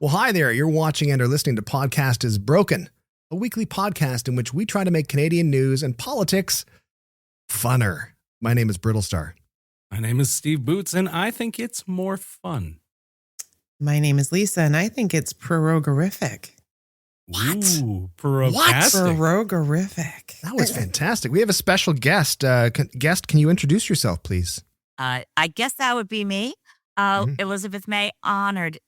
Well, hi there. You're watching and are listening to Podcast is Broken, a weekly podcast in which we try to make Canadian news and politics funner. My name is Brittlestar. My name is Steve Boots, and I think it's more fun. My name is Lisa, and I think it's prorogorific. What? Ooh, prorogastic. Prorogorific. That was fantastic. We have a special guest. Can you introduce yourself, please? I guess that would be me. Elizabeth May,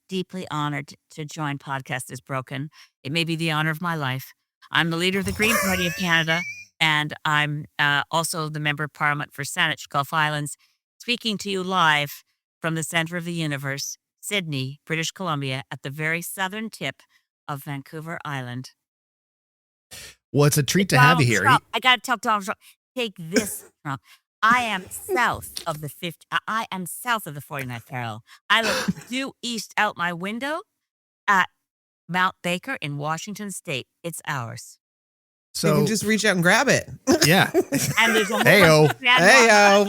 deeply honored to join Podcast is Broken. It may be the honor of my life. I'm the leader of the Green Party of Canada, and I'm also the Member of Parliament for Saanich, Gulf Islands, speaking to you live from the center of the universe, Sydney, British Columbia, at the very southern tip of Vancouver Island. Well, it's a treat to have you here. I got to tell Donald Trump, take this, Trump. I am south of the 49th parallel. I look due east out my window at Mount Baker in Washington State. It's ours. So you can just reach out and grab it. Yeah. And there's a whole Hey-o.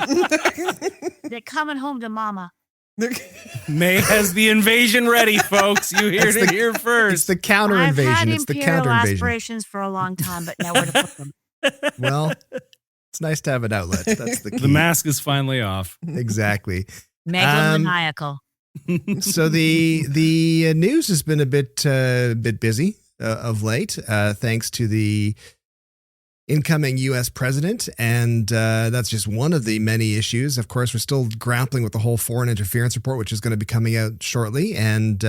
They're coming home to mama. May has the invasion ready, folks. You hear it here first. It's the counter invasion. It's the counter invasion. I've had imperial aspirations for a long time, but nowhere to put them. Well, it's nice to have an outlet. That's the key. The mask is finally off. Exactly. Megalomaniacal. So the news has been a bit busy of late, thanks to the incoming U.S. president, and that's just one of the many issues. Of course, we're still grappling with the whole foreign interference report, which is going to be coming out shortly, and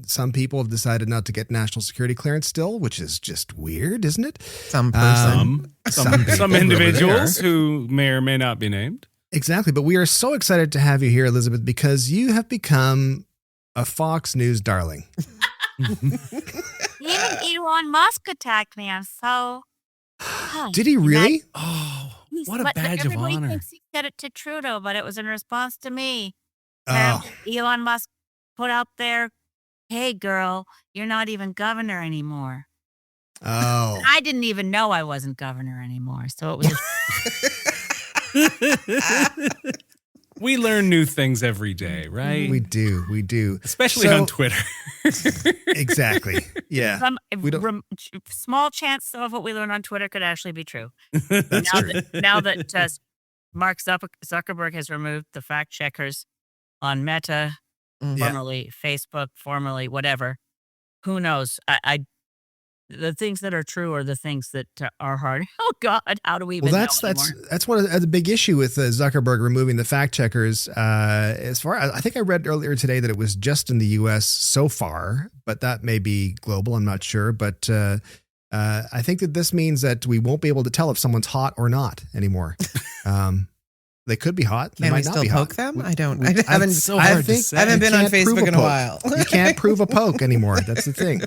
some people have decided not to get national security clearance still, which is just weird, isn't it? Some people individuals who may or may not be named. Exactly, but we are so excited to have you here, Elizabeth, because you have become a Fox News darling. Even Elon Musk attacked me. I'm so. Did he really? What a badge of everybody honor. thinks he said it to Trudeau, but it was in response to me. Oh. Elon Musk put out there, hey, girl, you're not even governor anymore. Oh. I didn't even know I wasn't governor anymore. So it was. We learn new things every day, right? We do. Especially on Twitter. Exactly. Yeah. Small chance of what we learn on Twitter could actually be true. That's true. Now that Mark Zuckerberg has removed the fact checkers on Meta, formerly Facebook, formerly whatever, who knows? The things that are true are the things that are hard. Oh God, how do we even know anymore? That's one of the big issue with Zuckerberg removing the fact checkers. As far as I think I read earlier today that it was just in the U.S. so far, but that may be global. I'm not sure, but I think that this means that we won't be able to tell if someone's hot or not anymore. They could be hot. They Can we might not still be poke hot. them? I haven't. I haven't been on Facebook in a while. You can't prove a poke anymore. That's the thing.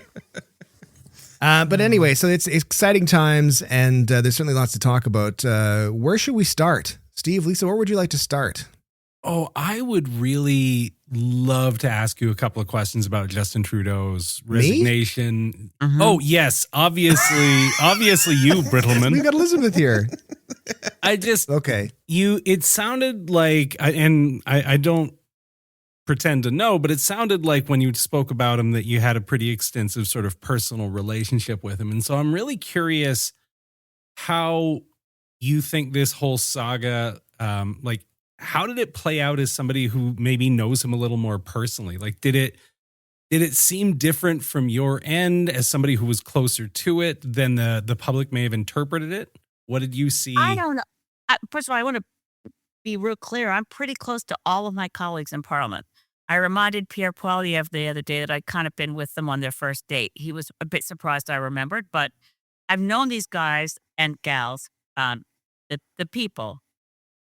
But anyway, so it's exciting times, and there's certainly lots to talk about. Where should we start? Steve, Lisa, where would you like to start? Oh, I would really love to ask you a couple of questions about Justin Trudeau's resignation. Mm-hmm. Oh, yes. Obviously you, Brittleman. We got Elizabeth here. Okay. It sounded like, I don't pretend to know, but it sounded like when you spoke about him that you had a pretty extensive sort of personal relationship with him. And so I'm really curious how you think this whole saga, how did it play out as somebody who maybe knows him a little more personally? Like, did it seem different from your end as somebody who was closer to it than the public may have interpreted it? What did you see? I don't know. First of all, I want to be real clear. I'm pretty close to all of my colleagues in Parliament. I reminded Pierre Poilievre the other day that I'd kind of been with them on their first date. He was a bit surprised I remembered, but I've known these guys and gals, the people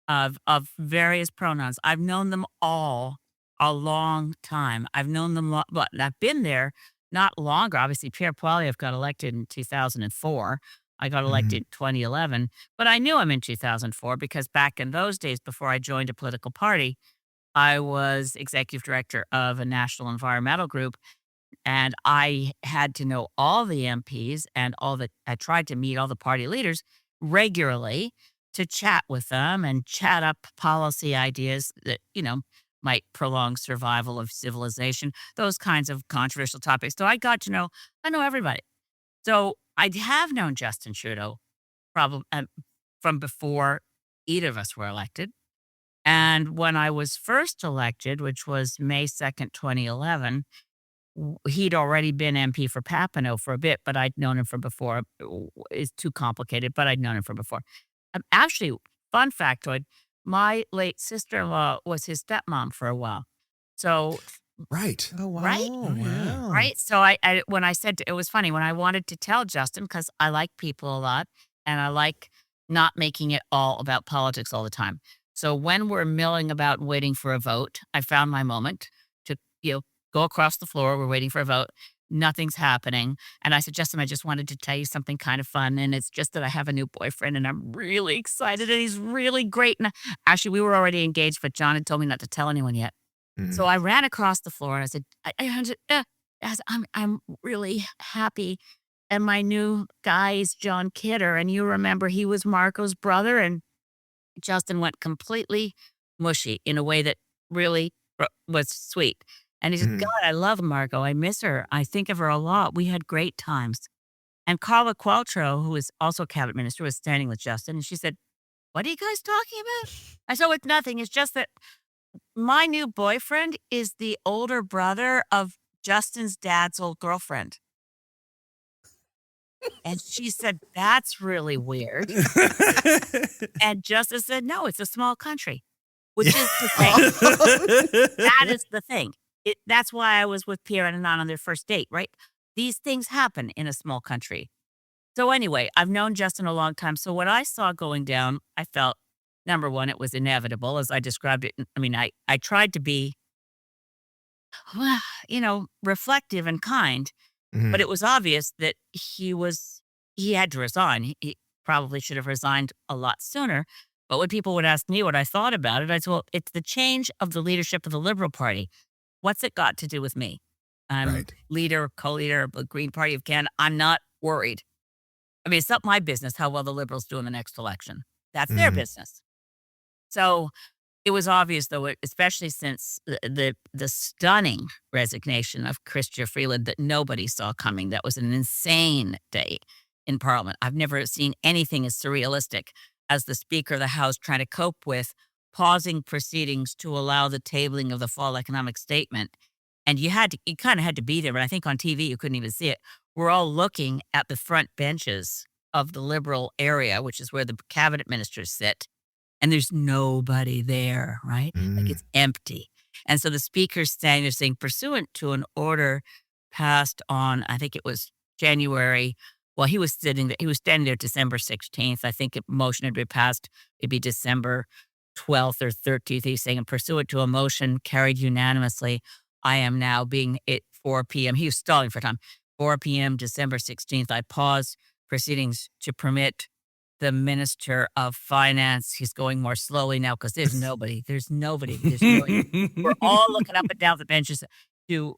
of various pronouns. I've known them all a long time. I've known them, but I've been there not longer. Obviously, Pierre Poilievre got elected in 2004. I got elected in 2011, but I knew him in 2004 because back in those days, before I joined a political party, I was executive director of a national environmental group, and I had to know all the MPs and I tried to meet all the party leaders regularly to chat with them and chat up policy ideas that, might prolong survival of civilization, those kinds of controversial topics. So I know everybody. So I have known Justin Trudeau probably from before either of us were elected. And when I was first elected, which was May 2nd, 2011, he'd already been MP for Papineau for a bit, but I'd known him from before. It's too complicated, but I'd known him from before. Actually, fun factoid, my late sister-in-law was his stepmom for a while. So, Right. Oh, wow. right? Wow. Right? So when I said, it was funny, when I wanted to tell Justin, because I like people a lot and I like not making it all about politics all the time. So when we're milling about and waiting for a vote, I found my moment to, go across the floor. We're waiting for a vote. Nothing's happening. And I said, Justin, I just wanted to tell you something kind of fun. And it's just that I have a new boyfriend and I'm really excited and he's really great. And actually, we were already engaged, but John had told me not to tell anyone yet. So I ran across the floor and I said, I'm really happy. And my new guy is John Kidder. And you remember he was Marco's brother. And Justin went completely mushy in a way that really was sweet. And he said, God, I love Marco. I miss her. I think of her a lot. We had great times. And Carla Qualtrough, who is also a cabinet minister, was standing with Justin. And she said, what are you guys talking about? I said, it's nothing. It's just that my new boyfriend is the older brother of Justin's dad's old girlfriend. And she said, that's really weird. And Justin said, no, it's a small country, which is the thing. That is the thing. That's why I was with Pierre and Anon on their first date, right? These things happen in a small country. So anyway, I've known Justin a long time. So what I saw going down, I felt, number one, it was inevitable, as I described it. I mean, I tried to be, reflective and kind, but it was obvious that he had to resign. He probably should have resigned a lot sooner. But when people would ask me what I thought about it, I said, well, it's the change of the leadership of the Liberal Party. What's it got to do with me? I'm Right. leader, co-leader of the Green Party of Canada. I'm not worried. I mean, it's not my business how well the Liberals do in the next election. That's their business. So it was obvious, though, especially since the stunning resignation of Chrystia Freeland that nobody saw coming. That was an insane day in Parliament. I've never seen anything as surrealistic as the Speaker of the House trying to cope with pausing proceedings to allow the tabling of the fall economic statement. And you kind of had to be there, but I think on TV you couldn't even see it. We're all looking at the front benches of the Liberal area, which is where the cabinet ministers sit. And there's nobody there, right? Like it's empty. And so the speaker's standing there saying, pursuant to an order passed on, I think it was January. Well, he was standing there December 16th. I think a motion had been passed maybe December 12th or 13th. He's saying, pursuant to a motion carried unanimously, I am now being at 4 p.m. He was stalling for time. 4 p.m. December 16th, I paused proceedings to permit the Minister of Finance. He's going more slowly now because there's nobody. We're all looking up and down the benches to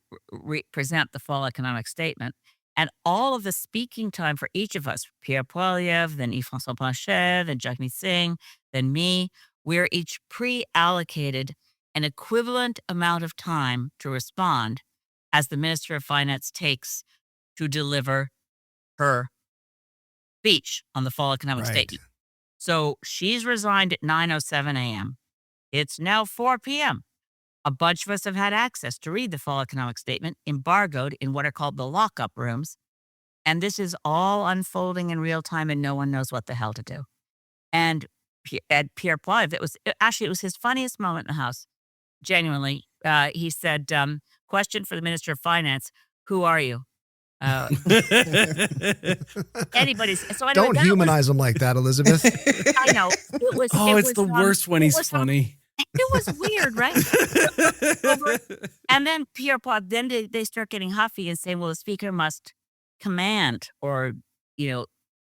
present the fall economic statement. And all of the speaking time for each of us, Pierre Poilievre, then Yves-François Blanchet, then Jagmeet Singh, then me, we're each pre-allocated an equivalent amount of time to respond as the Minister of Finance takes to deliver her speech on the fall economic statement. So she's resigned at 9:07 a.m. It's now 4 p.m. A bunch of us have had access to read the fall economic statement, embargoed in what are called the lockup rooms. And this is all unfolding in real time and no one knows what the hell to do. And Pierre Poilievre, it was his funniest moment in the House. Genuinely, he said, question for the Minister of Finance, who are you? Don't humanize them like that, Elizabeth. I know. It's the worst when he's funny. It was weird, right? And then Pierre Poilievre, then they start getting huffy and saying, well, the speaker must command or,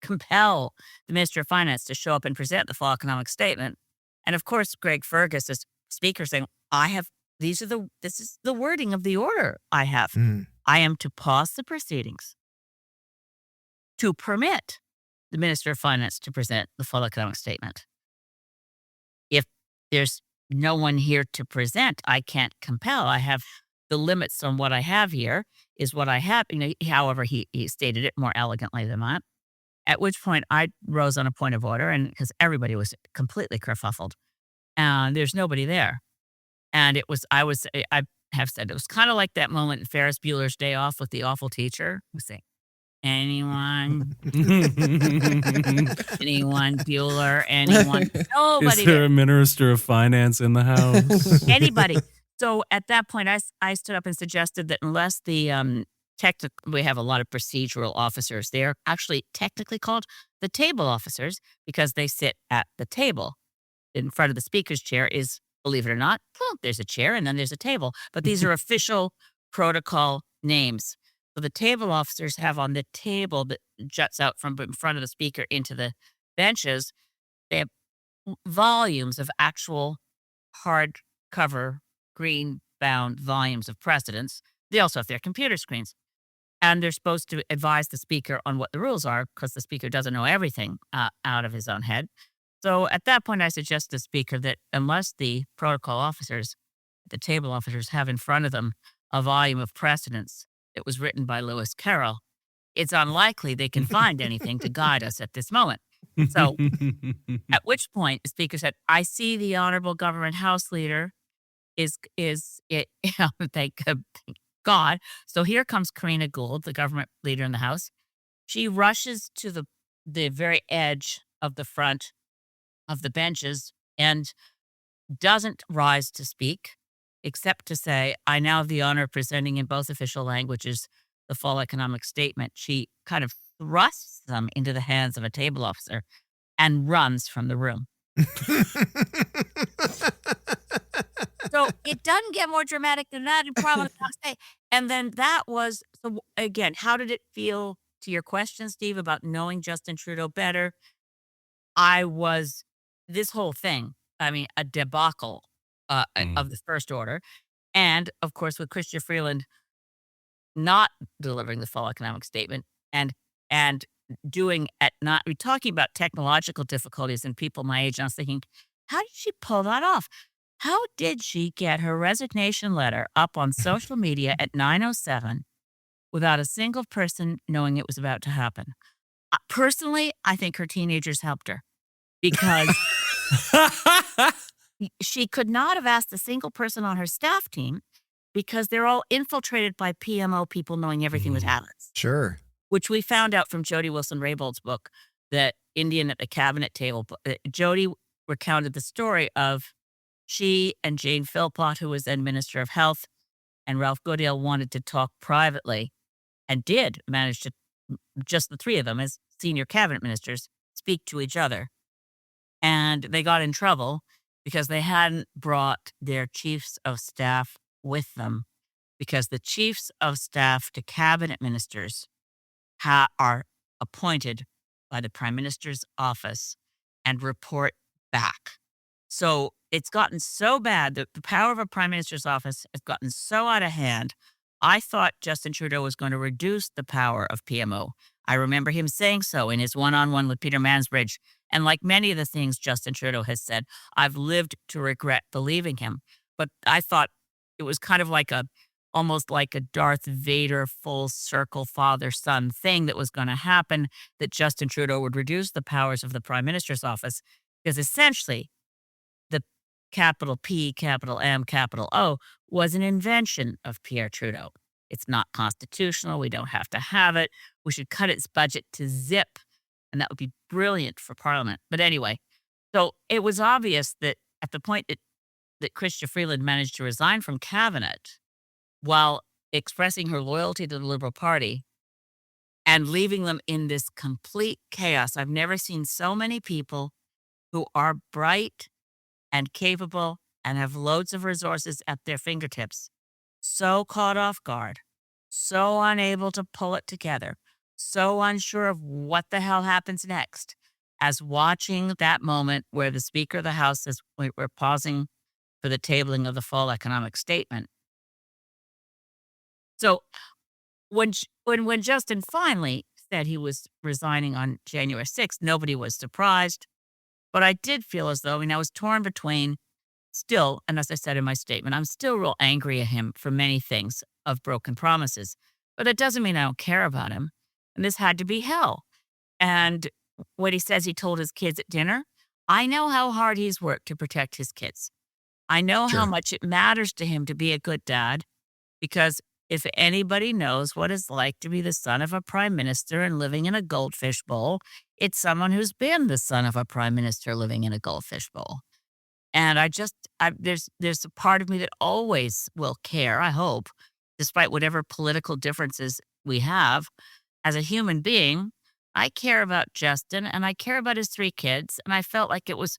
compel the Minister of Finance to show up and present the fall economic statement. And of course, Greg Fergus, as speaker, saying, this is the wording of the order I have. I am to pause the proceedings to permit the Minister of Finance to present the full economic statement. If there's no one here to present. I can't compel. I have the limits on what I have here is what I have. However, he stated it more elegantly than that. At which point I rose on a point of order, and because everybody was completely kerfuffled, and there's nobody there. And I have said it was kind of like that moment in Ferris Bueller's Day Off with the awful teacher who saying, anyone, anyone, Bueller, anyone, Is nobody there there. a minister of finance in the house? Anybody. So at that point, I stood up and suggested that unless the we have a lot of procedural officers. They are actually technically called the table officers because they sit at the table. In front of the speaker's chair is, believe it or not, there's a chair and then there's a table. But these are official protocol names. So the table officers have on the table that juts out from in front of the speaker into the benches, they have volumes of actual hardcover, green bound volumes of precedents. They also have their computer screens. And they're supposed to advise the speaker on what the rules are because the speaker doesn't know everything out of his own head. So at that point, I suggest to the speaker that unless the protocol officers, the table officers, have in front of them a volume of precedents that was written by Lewis Carroll, it's unlikely they can find anything to guide us at this moment. So at which point the speaker said, I see the honorable government house leader is it, thank God. So here comes Karina Gould, the government leader in the House. She rushes to the very edge of the front of the benches and doesn't rise to speak, except to say, I now have the honor of presenting in both official languages the full economic statement. She kind of thrusts them into the hands of a table officer and runs from the room. So it doesn't get more dramatic than that in Parliament. And then that was, so again, how did it feel to your question, Steve, about knowing Justin Trudeau better? This whole thing, I mean, a debacle of the first order. And of course, with Chrystia Freeland not delivering the full economic statement and we're talking about technological difficulties in people my age. And I was thinking, how did she pull that off? How did she get her resignation letter up on social media at 9:07 without a single person knowing it was about to happen? Personally, I think her teenagers helped her because she could not have asked a single person on her staff team because they're all infiltrated by PMO people knowing everything that happens. Sure. Which we found out from Jody Wilson-Raybould's book, that Indian at the cabinet table. Jody recounted the story of she and Jane Philpott, who was then Minister of Health, and Ralph Goodale wanted to talk privately and did manage to, just the three of them as senior cabinet ministers, speak to each other. And they got in trouble because they hadn't brought their chiefs of staff with them, because the chiefs of staff to cabinet ministers are appointed by the Prime Minister's office and report back. So it's gotten so bad that the power of a Prime Minister's office has gotten so out of hand. I thought Justin Trudeau was going to reduce the power of PMO. I remember him saying so in his one-on-one with Peter Mansbridge. And like many of the things Justin Trudeau has said, I've lived to regret believing him. But I thought it was kind of like almost like a Darth Vader full circle father-son thing that was going to happen, that Justin Trudeau would reduce the powers of the Prime Minister's office, because essentially the capital P, capital M, capital O was an invention of Pierre Trudeau. It's not constitutional. We don't have to have it. We should cut its budget to zip, and that would be brilliant for Parliament. But anyway, so it was obvious that at the point that Chrystia Freeland managed to resign from cabinet while expressing her loyalty to the Liberal Party and leaving them in this complete chaos. I've never seen so many people who are bright and capable and have loads of resources at their fingertips so caught off guard, so unable to pull it together, so unsure of what the hell happens next, as watching that moment where the Speaker of the House says, we're pausing for the tabling of the full economic statement. So when Justin finally said he was resigning on January 6th, nobody was surprised. But I did feel as though, I was torn between still, and as I said in my statement, I'm still real angry at him for many things of broken promises. But that doesn't mean I don't care about him. And this had to be hell. And what he says he told his kids at dinner, I know how hard he's worked to protect his kids. I know how Sure. much it matters to him to be a good dad, because if anybody knows what it's like to be the son of a prime minister and living in a goldfish bowl, it's someone who's been the son of a prime minister living in a goldfish bowl. And there's a part of me that always will care, I hope, despite whatever political differences we have. As a human being, I care about Justin and I care about his 3 kids. And I felt like it was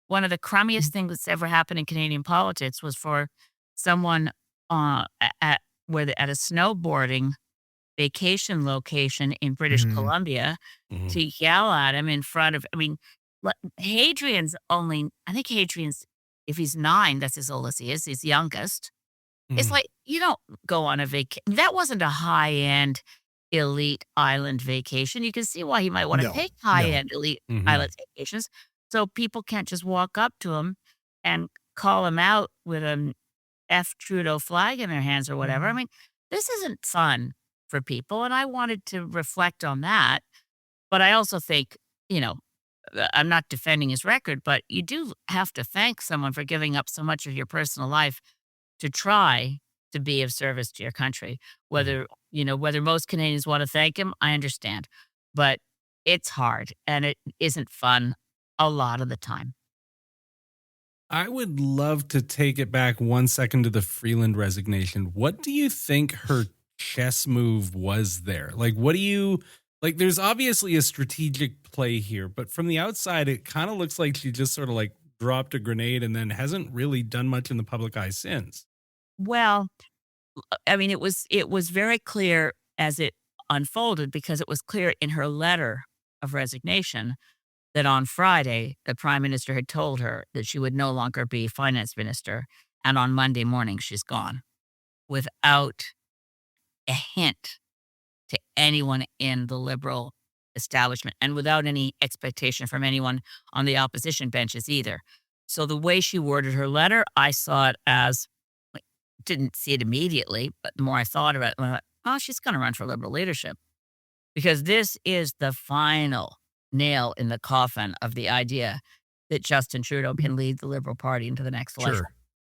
one of the crummiest things that's ever happened in Canadian politics was for someone at a snowboarding vacation location in British Mhm. Columbia Mhm. to yell at him in front of, I mean, I think Hadrian's, if he's 9, that's as old as he is, he's youngest. It's Mhm. like, you don't go on a vacation. That wasn't a high-end elite island vacation. You can see why he might want to No, take no. high-end elite Mhm. island vacations. So people can't just walk up to him and call him out with an F Trudeau flag in their hands or whatever. I Mhm. mean, this isn't fun for people. And I wanted to reflect on that. But I also think, you know, I'm not defending his record, but you do have to thank someone for giving up so much of your personal life to try to be of service to your country. Mhm. Whether most Canadians want to thank him, I understand. But it's hard and it isn't fun a lot of the time. I would love to take it back 1 second to the Freeland resignation. What do you think her chess move was there? Like, what do you like? There's obviously a strategic play here, but from the outside, it kind of looks like she just sort of like dropped a grenade and then hasn't really done much in the public eye since. Well, I mean, it was very clear as it unfolded because it was clear in her letter of resignation that on Friday, the prime minister had told her that she would no longer be finance minister. And on Monday morning, she's gone without a hint to anyone in the liberal establishment and without any expectation from anyone on the opposition benches either. So the way she worded her letter, I saw it as, like, didn't see it immediately, but the more I thought about it, I went, oh, she's going to run for liberal leadership because this is the final nail in the coffin of the idea that Justin Trudeau can lead the Liberal Party into the next election.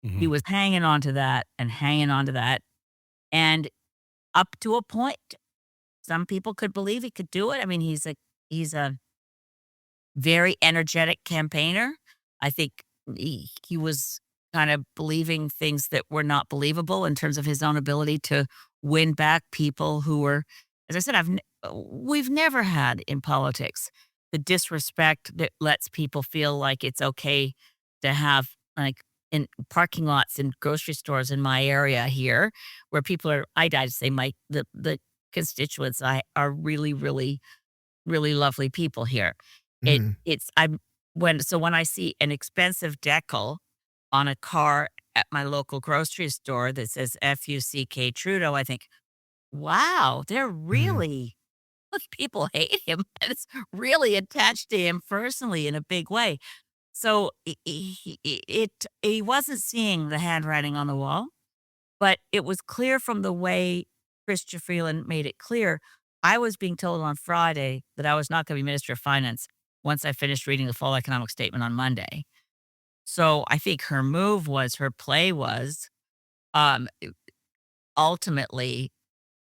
Sure. He Mhm. was hanging on to that and hanging on to that. And up to a point, some people could believe he could do it. I mean, he's a very energetic campaigner. I think he was kind of believing things that were not believable in terms of his own ability to win back people who were, as I said, we've never had in politics the disrespect that lets people feel like it's okay to have, like, in parking lots in grocery stores in my area here where people are, I'd say the constituents I are really, really, really lovely people here. It Mhm. it's I'm when I see an expensive decal on a car at my local grocery store that says FUCK Trudeau, I think, wow, they're Mhm. really people hate him. And it's really attached to him personally in a big way. So he wasn't seeing the handwriting on the wall. But it was clear from the way Chrystia Freeland made it clear, I was being told on Friday that I was not gonna be Minister of Finance once I finished reading the full economic statement on Monday. So, I think her play was, u ultimately,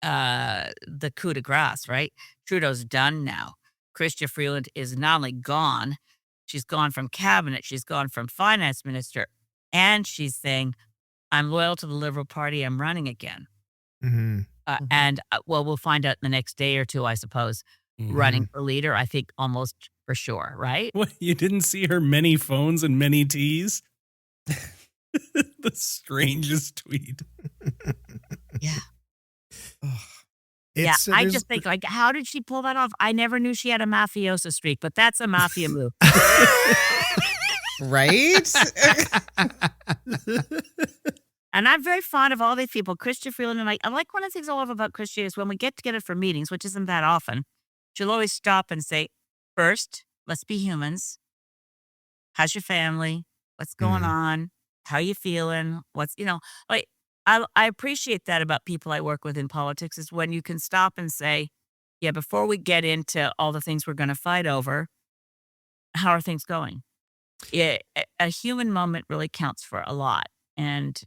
the coup de grace, right? Trudeau's done now. Chrystia Freeland is not only gone, she's gone from cabinet, she's gone from finance minister, and she's saying, "I'm loyal to the Liberal Party, I'm running again." Mhm. Mhm. Well, we'll find out the next day or 2, I suppose. Running Mhm. for leader, I think almost for sure, right? What, you didn't see her many phones and many teas? The strangest tweet. Yeah. Ugh. Yeah, It's I there's just think, like, how did she pull that off? I never knew she had a mafioso streak, but that's a mafia move. Right? And I'm very fond of all these people, Chrystia Freeland, and I like one of the things I love about Chrystia is when we get together for meetings, which isn't that often, she'll always stop and say, "First, let's be humans. How's your family? What's going Mhm. on? how you feeling? Like I appreciate that about people I work with in politics is when you can stop and say, yeah, before we get into all the things we're going to fight over, how are things going? Yeah, a human moment really counts for a lot. And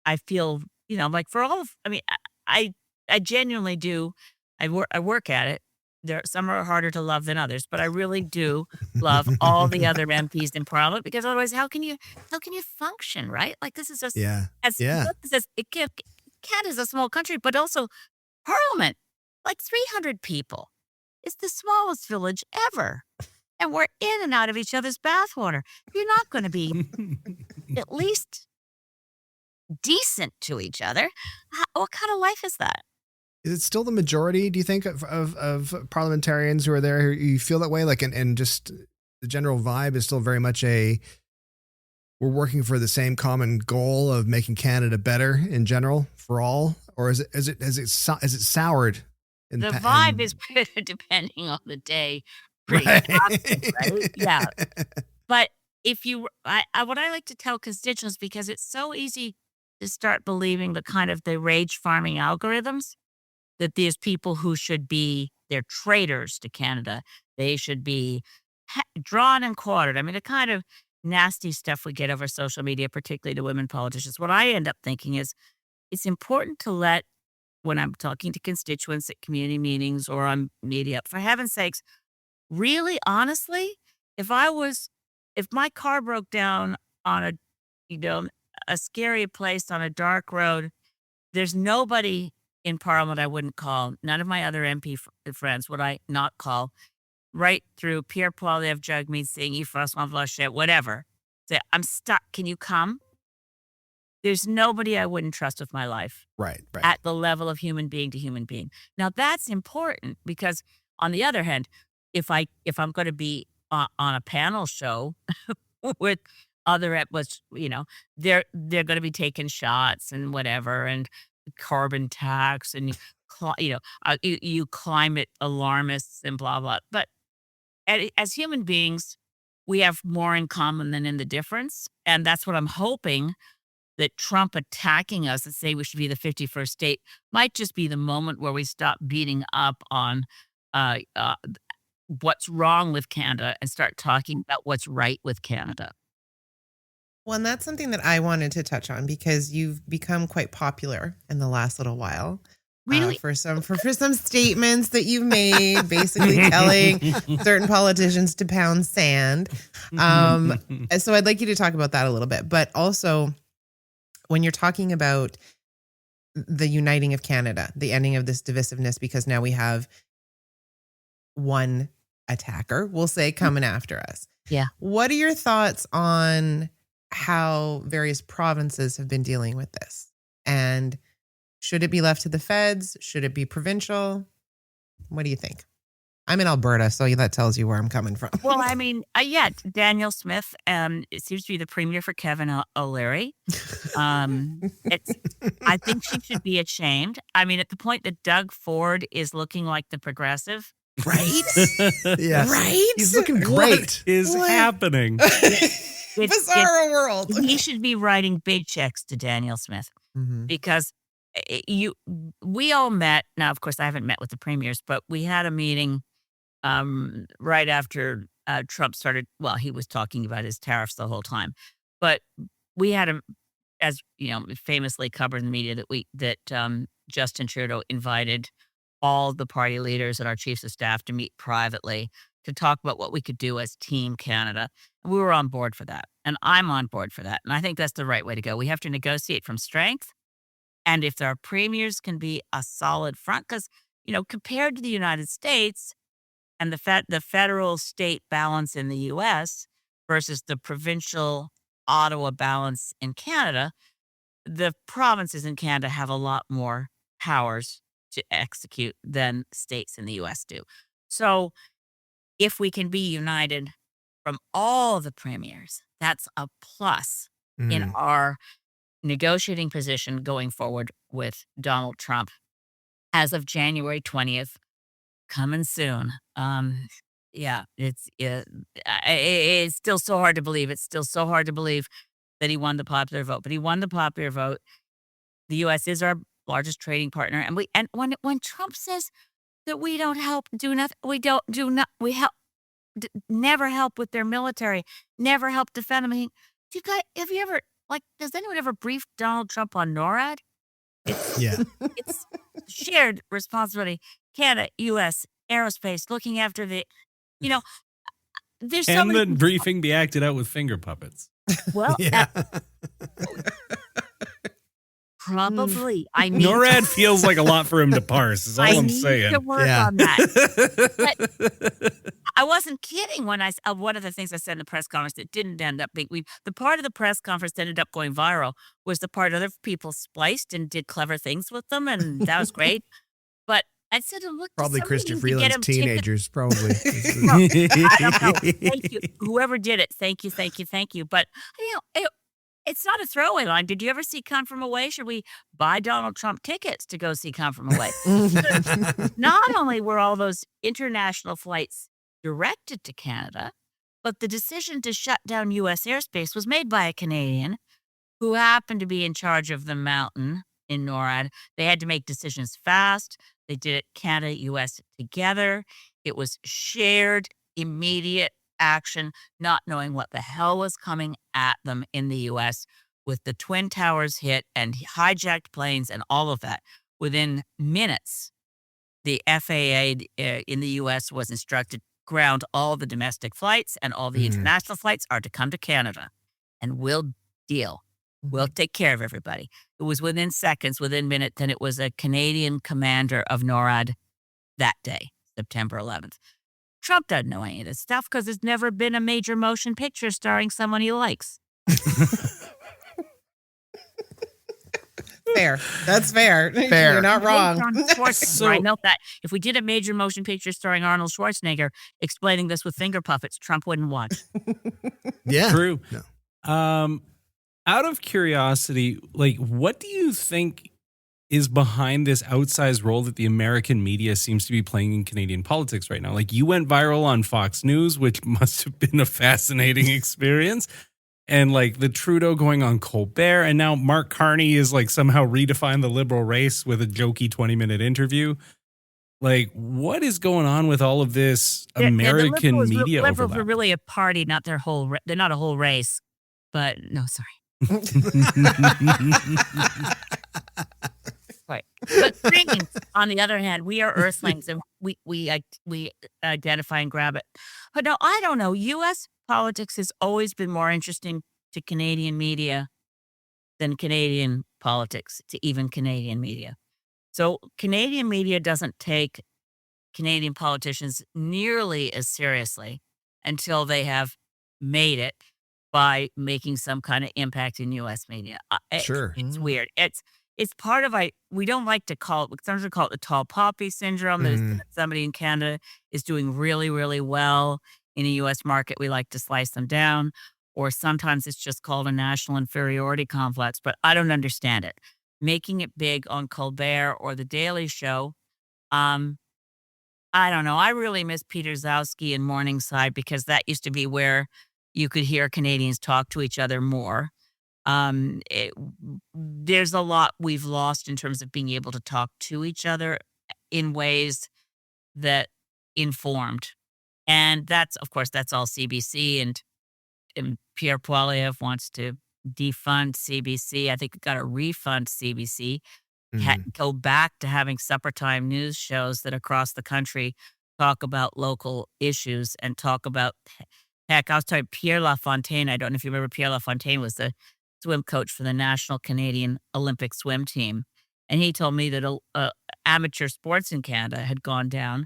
I feel, like for all of, I mean, I genuinely do. I work at it. Some are harder to love than others, but I really do love all the other MPs in Parliament because otherwise, how can you function, right? Like this is just Yeah. as Yeah. Canada's a small country, but also Parliament, like 300 people. It's the smallest village ever, and we're in and out of each other's bathwater. You're not going to be at least decent to each other. What kind of life is that? Is it still the majority, do you think, of parliamentarians who are there who you feel that way? Like, and just the general vibe is still very much we're working for the same common goal of making Canada better in general for all? Or is it soured? The vibe is depending on the day, pretty constant, right? Yeah. But if what I like to tell constituents, because it's so easy to start believing the rage farming algorithms that these people who should be, they're traitors to Canada. They should be drawn and quartered. I mean, the kind of nasty stuff we get over social media, particularly to women politicians. What I end up thinking is it's important to when I'm talking to constituents at community meetings or on media, for heaven's sakes, really honestly, if my car broke down on a scary place on a dark road, there's nobody in Parliament I wouldn't call. None of my other MP friends would I not call. Right through Pierre Poilievre, Jagmeet Singh, Yves-François Blanchet, whatever. Say, I'm stuck. Can you come? There's nobody I wouldn't trust with my life. Right. At the level of human being to human being. Now that's important because on the other hand, if I'm going to be on a panel show with other they're going to be taking shots and whatever and carbon tax and you climate alarmists and blah blah. But as human beings, we have more in common than in the difference, and that's what I'm hoping that Trump attacking us and say we should be the 51st state might just be the moment where we stop beating up on uh, uh, what's wrong with Canada and start talking about what's right with Canada. Well, and that's something that I wanted to touch on because you've become quite popular in the last little while. Really? For some statements that you've made, basically telling certain politicians to pound sand. So I'd like you to talk about that a little bit. But also, when you're talking about the uniting of Canada, the ending of this divisiveness, because now we have one attacker, we'll say, coming after us. Yeah. What are your thoughts on how various provinces have been dealing with this? And should it be left to the feds? Should it be provincial? What do you think? I'm in Alberta, so that tells you where I'm coming from. Well, I mean, Danielle Smith, it seems to be the premier for Kevin O'Leary. I think she should be ashamed. I mean, at the point that Doug Ford is looking like the progressive. Right? Yes. Right? He's looking great. What is happening? Bizarro world. He should be writing big checks to Danielle Smith because we all met. Now, of course, I haven't met with the premiers, but we had a meeting right after Trump started. Well, he was talking about his tariffs the whole time, but we had as famously covered in the media that Justin Trudeau invited all the party leaders and our chiefs of staff to meet privately to talk about what we could do as Team Canada. And we were on board for that. And I'm on board for that. And I think that's the right way to go. We have to negotiate from strength. And if our premiers can be a solid front, because, compared to the United States and the federal state balance in the US versus the provincial Ottawa balance in Canada, the provinces in Canada have a lot more powers to execute than states in the US do. So if we can be united from all the premiers, that's a plus in our negotiating position going forward with Donald Trump as of January 20th, coming soon. It's still so hard to believe. It's still so hard to believe that he won the popular vote, but he won the popular vote. The U.S. is our largest trading partner, and when Trump says that we don't help, do nothing, we help, never help with their military, never help defend them. Do you guys, have you ever does anyone ever brief Donald Trump on NORAD? It's shared responsibility. Canada, U.S. aerospace, looking after there's so Can many. the briefing be acted out with finger puppets? Well, probably. I mean, NORAD feels like a lot for him to parse. Is all I'm saying. To work on that. But I wasn't kidding when one of the things I said in the press conference that didn't end up being the part of the press conference that ended up going viral was the part other people spliced and did clever things with them, and that was great. But I said, look, probably Christopher Freeland's teenagers, probably. No, I don't know. Thank you, whoever did it. Thank you. But it's not a throwaway line. Did you ever see Come From Away? Should we buy Donald Trump tickets to go see Come From Away? Not only were all those international flights directed to Canada, but the decision to shut down U.S. airspace was made by a Canadian who happened to be in charge of the mountain in NORAD. They had to make decisions fast. They did it Canada, U.S. together. It was shared, immediate action, not knowing what the hell was coming at them in the U.S. with the Twin Towers hit and hijacked planes and all of that. Within minutes, the FAA in the U.S. was instructed ground all the domestic flights and all the international flights are to come to Canada, and we'll deal. We'll take care of everybody. It was within seconds, within minutes, and it was a Canadian commander of NORAD that day, September 11th. Trump doesn't know any of this stuff because there's never been a major motion picture starring someone he likes. Fair. That's fair. You're not wrong. I know that if we did a major motion picture starring Arnold Schwarzenegger explaining this with finger puppets, Trump wouldn't watch. Yeah. True. No. Out of curiosity, what do you think is behind this outsized role that the American media seems to be playing in Canadian politics right now? You went viral on Fox News, which must have been a fascinating experience. And the Trudeau going on Colbert, and now Mark Carney is somehow redefined the liberal race with a jokey 20-minute interview. What is going on with all of this American media overlap? Liberals are really a party, not their whole. They're not a whole race. But no, sorry. Right. But Greens, on the other hand, we are Earthlings, and we identify and grab it. But no, I don't know. U.S. politics has always been more interesting to Canadian media than Canadian politics to even Canadian media. So Canadian media doesn't take Canadian politicians nearly as seriously until they have made it by making some kind of impact in U.S. media. Sure. It's weird. It's part of we don't like to call it, sometimes we call it the tall poppy syndrome. That somebody in Canada is doing really, really well in a U.S. market. We like to slice them down. Or sometimes it's just called a national inferiority complex, but I don't understand it. Making it big on Colbert or The Daily Show, I don't know. I really miss Peter Zowski and Morningside because that used to be where you could hear Canadians talk to each other more. There's a lot we've lost in terms of being able to talk to each other in ways that informed. And that's all CBC, and Pierre Poilievre wants to defund CBC. I think we've got to refund CBC, go back to having supper time news shows that across the country talk about local issues and talk about, heck, I was talking Pierre LaFontaine. I don't know if you remember Pierre LaFontaine was the swim coach for the National Canadian Olympic swim team. And he told me that amateur sports in Canada had gone down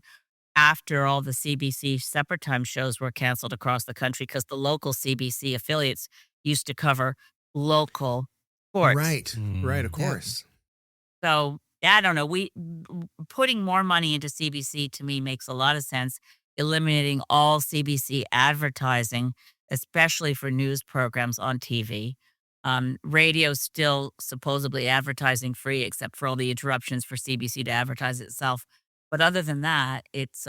after all the CBC supper time shows were canceled across the country because the local CBC affiliates used to cover local sports. Right, of course. So, I don't know. Putting more money into CBC to me makes a lot of sense. Eliminating all CBC advertising, especially for news programs on TV. Radio's still supposedly advertising free, except for all the interruptions for CBC to advertise itself. But other than that, it's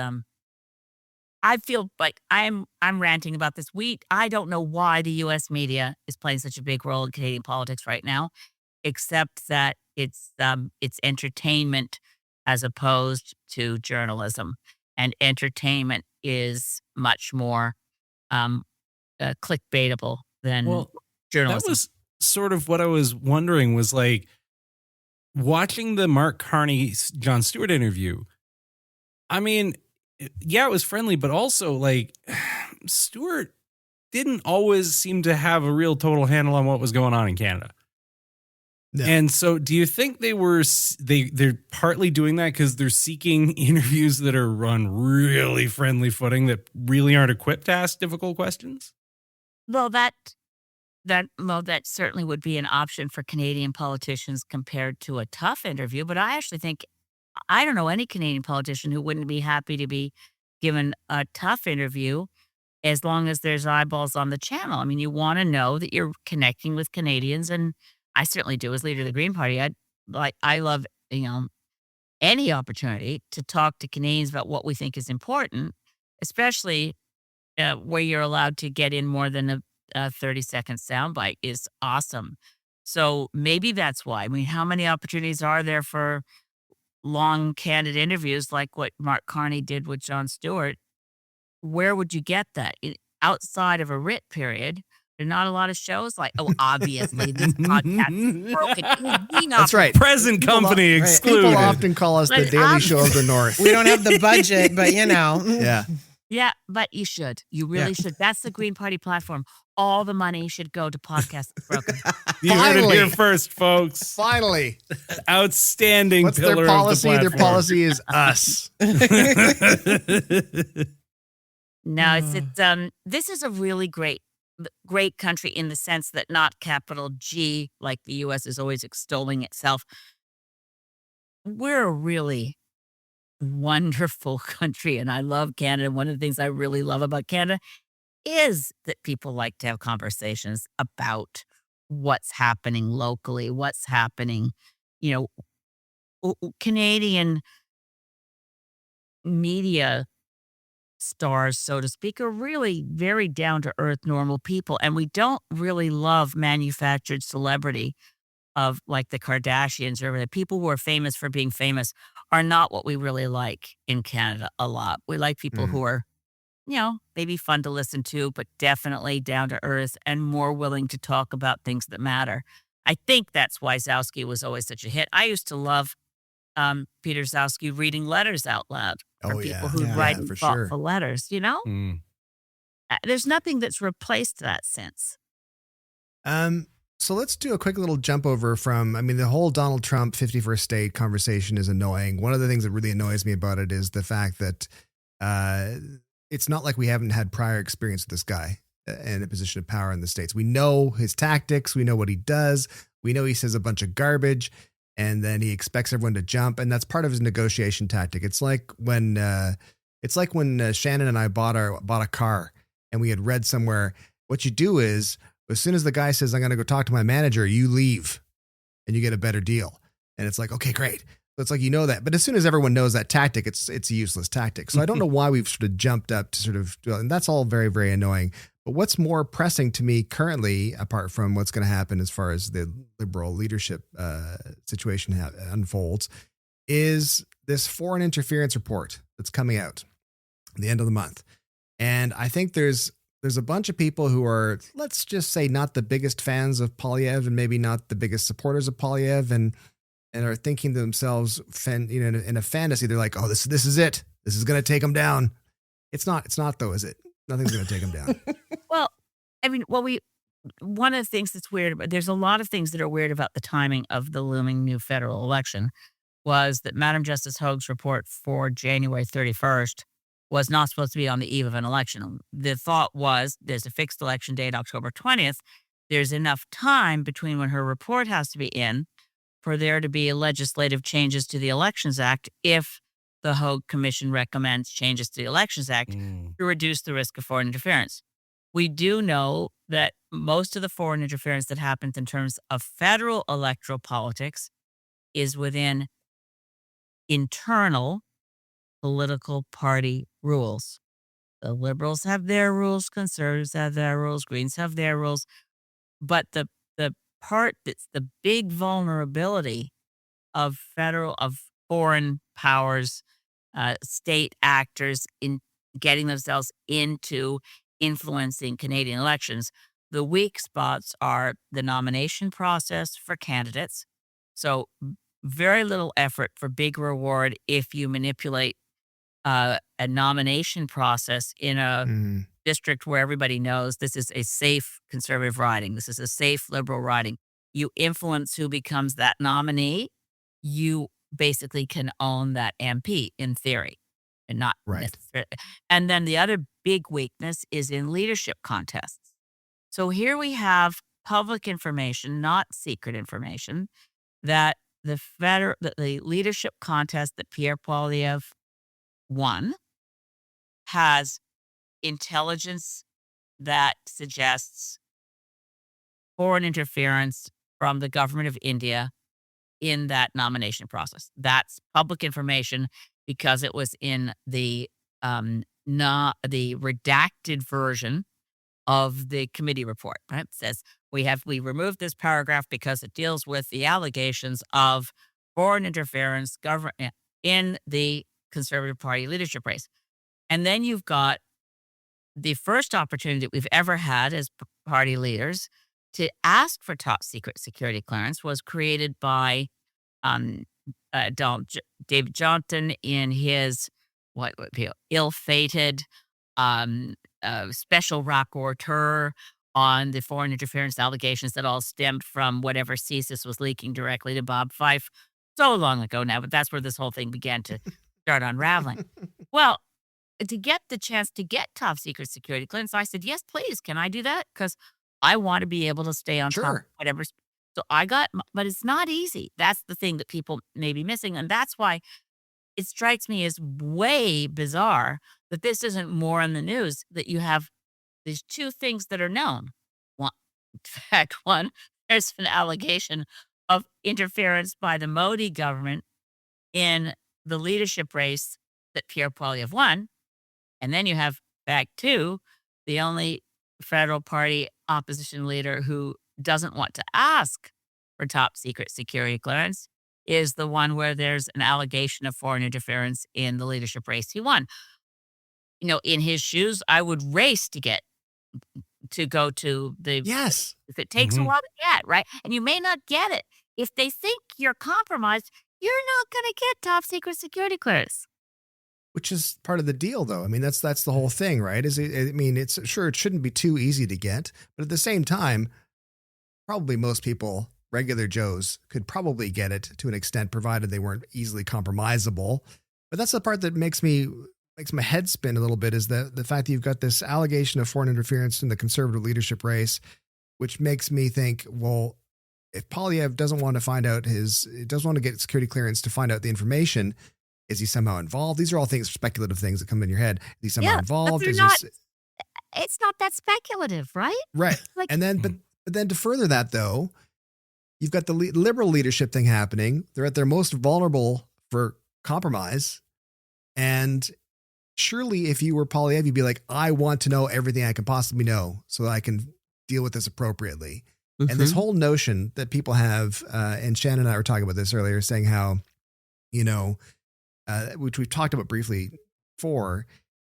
I I feel like I'm ranting about this. I don't know why the U.S. media is playing such a big role in Canadian politics right now, except that it's entertainment as opposed to journalism, and entertainment is much more um, clickbaitable than Well, that journalism. was sort of what I was wondering, was like watching the Mark Carney Jon Stewart interview. I mean, yeah, it was friendly, but also like Stewart didn't always seem to have a real total handle on what was going on in Canada. No. And so do you think they're partly doing that because they're seeking interviews that are on really friendly footing that really aren't equipped to ask difficult questions? Well, that certainly would be an option for Canadian politicians compared to a tough interview. But I actually think I don't know any Canadian politician who wouldn't be happy to be given a tough interview as long as there's eyeballs on the channel. I mean, you want to know that you're connecting with Canadians, and I certainly do as leader of the Green Party. I love, any opportunity to talk to Canadians about what we think is important, especially where you're allowed to get in more than a 30-second soundbite is awesome. So maybe that's why. I mean, how many opportunities are there for long, candid interviews like what Mark Carney did with Jon Stewart? Where would you get that? Outside of a writ period, there are not a lot of shows like, obviously, this podcast is broken. That's right. Present company excluded. People often call us the Daily Show of the North. We don't have the budget, but Yeah. Yeah, but you should. You really should. That's the Green Party platform. All the money should go to Podcast Broken. You heard it here first, folks. Finally. Outstanding What's pillar their policy? of the Their platform. policy is us. No, this is a really great country in the sense that not capital G, like the U.S. is always extolling itself. We're a really wonderful country, and I love Canada. One of the things I really love about Canada is that people like to have conversations about what's happening locally, what's happening, Canadian media stars, so to speak, are really very down to earth, normal people. And we don't really love manufactured celebrity of like the Kardashians or the people who are famous for being famous are not what we really like in Canada a lot. We like people who are, maybe fun to listen to, but definitely down to earth and more willing to talk about things that matter. I think that's why Zowski was always such a hit. I used to love Peter Zowski reading letters out loud for people who write thoughtful letters, There's nothing that's replaced that since. So let's do a quick little jump over from, the whole Donald Trump 51st state conversation is annoying. One of the things that really annoys me about it is the fact that it's not like we haven't had prior experience with this guy in a position of power in the States. We know his tactics. We know what he does. We know he says a bunch of garbage and then he expects everyone to jump. And that's part of his negotiation tactic. It's like when Shannon and I bought a car and we had read somewhere, what you do is, as soon as the guy says, I'm going to go talk to my manager, you leave and you get a better deal. And it's like, okay, great. So it's like, that. But as soon as everyone knows that tactic, it's a useless tactic. So I don't know why we've sort of jumped up to sort of, and that's all very, very annoying. But what's more pressing to me currently, apart from what's going to happen as far as the Liberal leadership situation unfolds, is this foreign interference report that's coming out at the end of the month. And I think there's a bunch of people who are, let's just say, not the biggest fans of Poilievre and maybe not the biggest supporters of Poilievre and are thinking to themselves, in a fantasy, they're like, oh, this is it. This is going to take them down. It's not though, is it? Nothing's going to take them down. Well, one of the things that's weird, but there's a lot of things that are weird about the timing of the looming new federal election, was that Madam Justice Hoag's report for January 31st was not supposed to be on the eve of an election. The thought was there's a fixed election date, October 20th. There's enough time between when her report has to be in for there to be legislative changes to the Elections Act if the Hoag Commission recommends changes to the Elections Act to reduce the risk of foreign interference. We do know that most of the foreign interference that happens in terms of federal electoral politics is within internal political party rules. The Liberals have their rules, Conservatives have their rules, Greens have their rules. But the part that's the big vulnerability of foreign powers, state actors in getting themselves into influencing Canadian elections, the weak spots are the nomination process for candidates. So very little effort for big reward if you manipulate a nomination process in a district where everybody knows this is a safe conservative riding. This is a safe liberal riding. You influence who becomes that nominee. You basically can own that MP in theory and not necessarily. And then the other big weakness is in leadership contests. So here we have public information, not secret information, that the leadership contest that Pierre Poilievre won has intelligence that suggests foreign interference from the government of India in that nomination process. That's public information because it was in the redacted version of the committee report. Right? It says we removed this paragraph because it deals with the allegations of foreign interference in the Conservative Party leadership race. And then you've got the first opportunity that we've ever had as party leaders to ask for top secret security clearance was created by David Johnson in his what would be ill-fated special rapporteur on the foreign interference allegations that all stemmed from whatever CSIS was leaking directly to Bob Fife so long ago now. But that's where this whole thing began to start unraveling. Well, to get the chance to get top secret security clearance, I said, yes, please. Can I do that? Because I want to be able to stay on top of whatever. So but it's not easy. That's the thing that people may be missing. And that's why it strikes me as way bizarre that this isn't more in the news, that you have these two things that are known. One, in fact, there's an allegation of interference by the Modi government in the leadership race that Pierre Poilievre won. And then you have fact two, the only federal party opposition leader who doesn't want to ask for top secret security clearance is the one where there's an allegation of foreign interference in the leadership race he won. In his shoes, I would race to go to the. Yes. If it takes a while to get, right? And you may not get it. If they think you're compromised, you're not going to get top secret security clearance. Which is part of the deal, though. I mean, that's the whole thing, right? It's sure it shouldn't be too easy to get, but at the same time, probably most people, regular Joes, could probably get it to an extent, provided they weren't easily compromisable. But that's the part that makes my head spin a little bit, is the fact that you've got this allegation of foreign interference in the Conservative leadership race, which makes me think, well, if Poilievre doesn't want to get security clearance to find out the information, is he somehow involved? These are all speculative things that come in your head. Is he somehow involved? It's not that speculative, right? Right. But then to further that, though, you've got the liberal leadership thing happening. They're at their most vulnerable for compromise. And surely if you were Poilievre, you'd be like, I want to know everything I can possibly know so that I can deal with this appropriately. Mm-hmm. And this whole notion that people have, and Shannon and I were talking about this earlier, saying how, which we've talked about briefly before,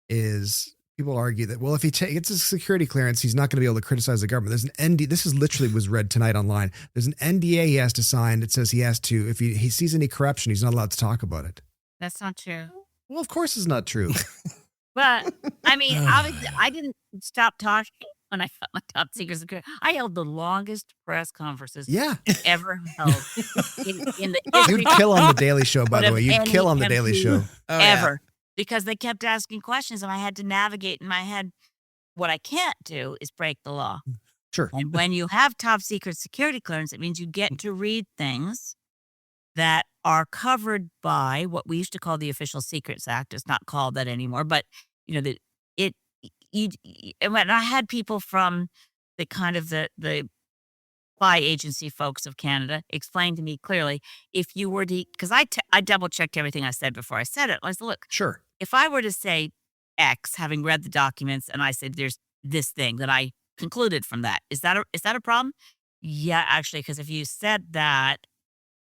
is people argue that, well, if he gets a security clearance, he's not going to be able to criticize the government. There's an NDA. This is literally was read tonight online. There's an NDA he has to sign that says he has to, if he sees any corruption, he's not allowed to talk about it. That's not true. Well, of course it's not true. But I mean, obviously, I didn't stop talking when I got my top secret security. I held the longest press conferences ever held in the history. You'd kill on the Daily Show, by the way. You'd kill on the Daily Show. Ever. Because they kept asking questions and I had to navigate in my head. What I can't do is break the law. Sure. And when you have top secret security clearance, it means you get to read things that are covered by what we used to call the Official Secrets Act. It's not called that anymore, but and when I had people from the kind of the spy agency folks of Canada explain to me clearly, if you were to, because I double checked everything I said before I said it. I said, look, sure, if I were to say X, having read the documents, and I said, there's this thing that I concluded from that. Is that a problem? Yeah, actually, because if you said that,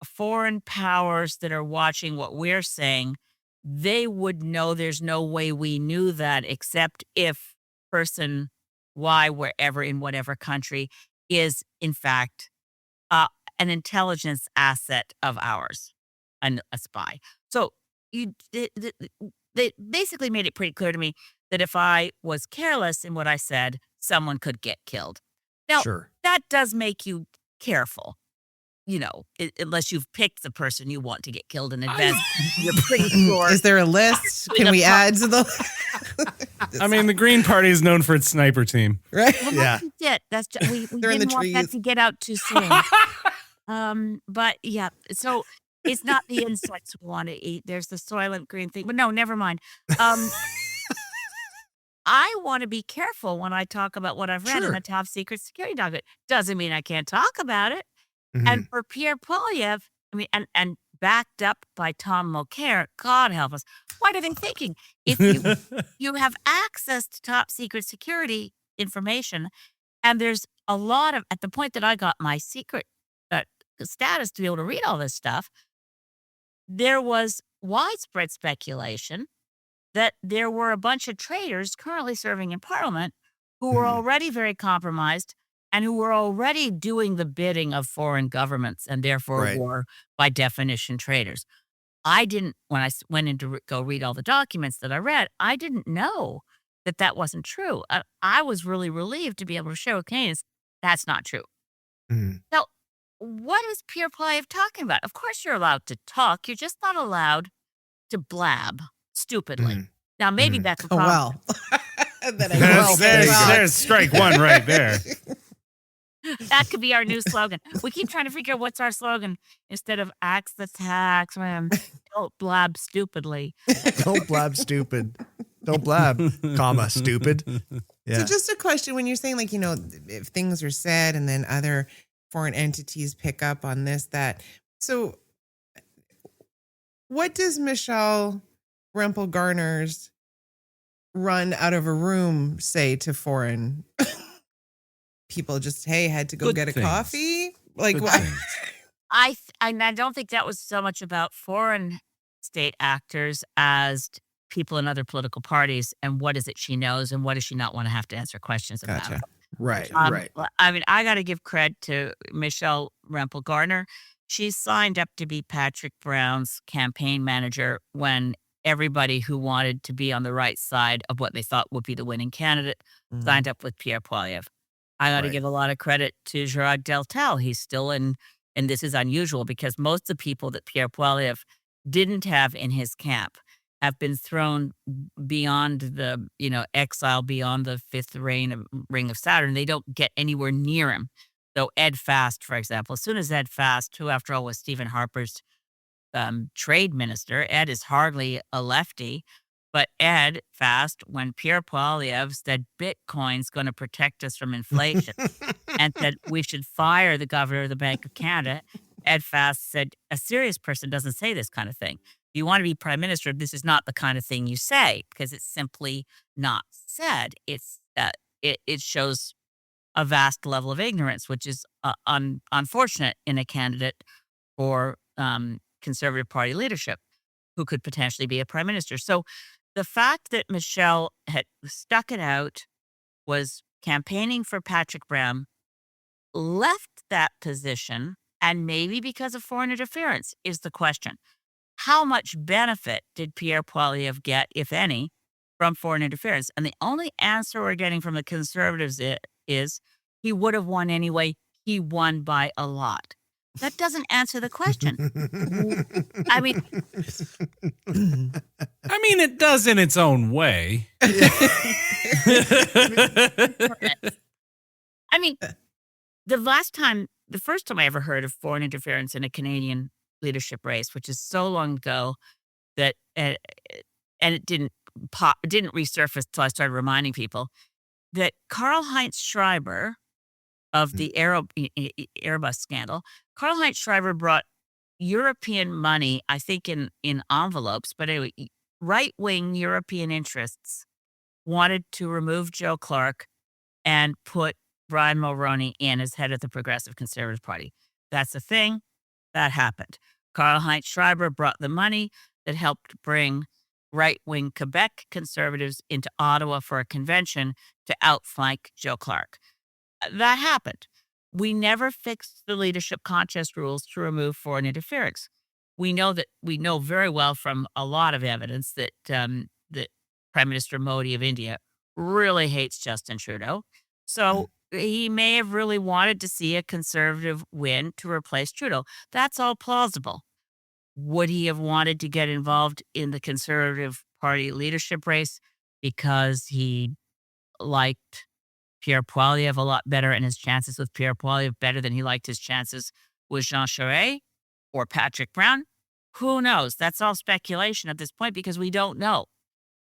foreign powers that are watching what we're saying, they would know there's no way we knew that except if person Y, wherever in whatever country, is in fact uh, an intelligence asset of ours, and a spy. So they basically made it pretty clear to me that if I was careless in what I said, someone could get killed. Now, Sure. that does make you careful, unless you've picked the person you want to get killed in advance. You're pretty sure. Is there a list? Can we add to the? I mean, the Green Party is known for its sniper team. Right? Well, Yeah. That's just, we They're in the didn't want that trees. to get out too soon. But yeah, so it's not the insects we want to eat. There's the Soylent Green thing, but no, never mind. I want to be careful when I talk about what I've read in Sure. the top secret security document. Doesn't mean I can't talk about it. Mhm. And for Pierre Poilievre, I mean, and backed up by Tom Mulcair, God help us. What are they thinking? If you have access to top secret security information, and there's a lot of, at the point that I got my secret status to be able to read all this stuff, there was widespread speculation that there were a bunch of traitors currently serving in Parliament who were Mhm. already very compromised and who were already doing the bidding of foreign governments and therefore Right. were, by definition, traitors. I didn't, when I went in to go read all the documents that I read, I didn't know that that wasn't true. I was really relieved to be able to show Canadians that's not true. Mhm. Now, what is Pierre Poilievre talking about? Of course, you're allowed to talk. You're just not allowed to blab stupidly. Mhm. Now, maybe Mhm. that's a Oh, problem. well. That I There's, will there's, talk. there's strike one right there. That could be our new slogan. We keep trying to figure out what's our slogan instead of axe the tax, man. Don't blab stupidly. Don't blab stupid. Don't blab, comma, stupid. Yeah. So just a question, when you're saying like, if things are said and then other foreign entities pick up on this, that, so what does Michelle Rempel Garner's run out of a room say to foreign people? Just, hey, had to go Good get a things. coffee? Like, Good what? things. I don't think that was so much about foreign state actors as people in other political parties and what is it she knows and what does she not want to have to answer questions about. Gotcha. Right. Right. I mean, I got to give credit to Michelle Rempel Garner. She signed up to be Patrick Brown's campaign manager when everybody who wanted to be on the right side of what they thought would be the winning candidate signed up with Pierre Poilievre. I got to Right. give a lot of credit to Gerard Deltel. He's still in, and this is unusual because most of the people that Pierre Poilievre didn't have in his camp have been thrown beyond the, exile, beyond the fifth ring of Saturn. They don't get anywhere near him. So Ed Fast, for example, as soon as Ed Fast, who after all was Stephen Harper's trade minister, Ed is hardly a lefty, but Ed Fast, when Pierre Poilievre said Bitcoin's going to protect us from inflation and said we should fire the governor of the Bank of Canada, Ed Fast said, a serious person doesn't say this kind of thing. If you want to be prime minister, this is not the kind of thing you say because it's simply not said. It's it shows a vast level of ignorance, which is unfortunate in a candidate for Conservative Party leadership who could potentially be a prime minister. So the fact that Michelle had stuck it out, was campaigning for Patrick Brown, left that position, and maybe because of foreign interference is the question. How much benefit did Pierre Poilievre get, if any, from foreign interference? And the only answer we're getting from the Conservatives is he would have won anyway. He won by a lot. That doesn't answer the question. I mean, It does in its own way. I mean, the first time I ever heard of foreign interference in a Canadian leadership race, which is so long ago that, and it didn't resurface until I started reminding people that Karl-Heinz Schreiber of the Airbus scandal, Karl-Heinz Schreiber brought European money, I think in envelopes, but anyway, right-wing European interests wanted to remove Joe Clark and put Brian Mulroney in as head of the Progressive Conservative Party. That's a thing. That happened. Karl-Heinz Schreiber brought the money that helped bring right-wing Quebec conservatives into Ottawa for a convention to outflank Joe Clark. That happened. We never fixed the leadership contest rules to remove foreign interference. We know very well from a lot of evidence that that Prime Minister Modi of India really hates Justin Trudeau. So he may have really wanted to see a conservative win to replace Trudeau. That's all plausible. Would he have wanted to get involved in the Conservative Party leadership race because he liked Pierre Poilievre a lot better and his chances with Pierre Poilievre better than he liked his chances with Jean Charest or Patrick Brown? Who knows? That's all speculation at this point because we don't know.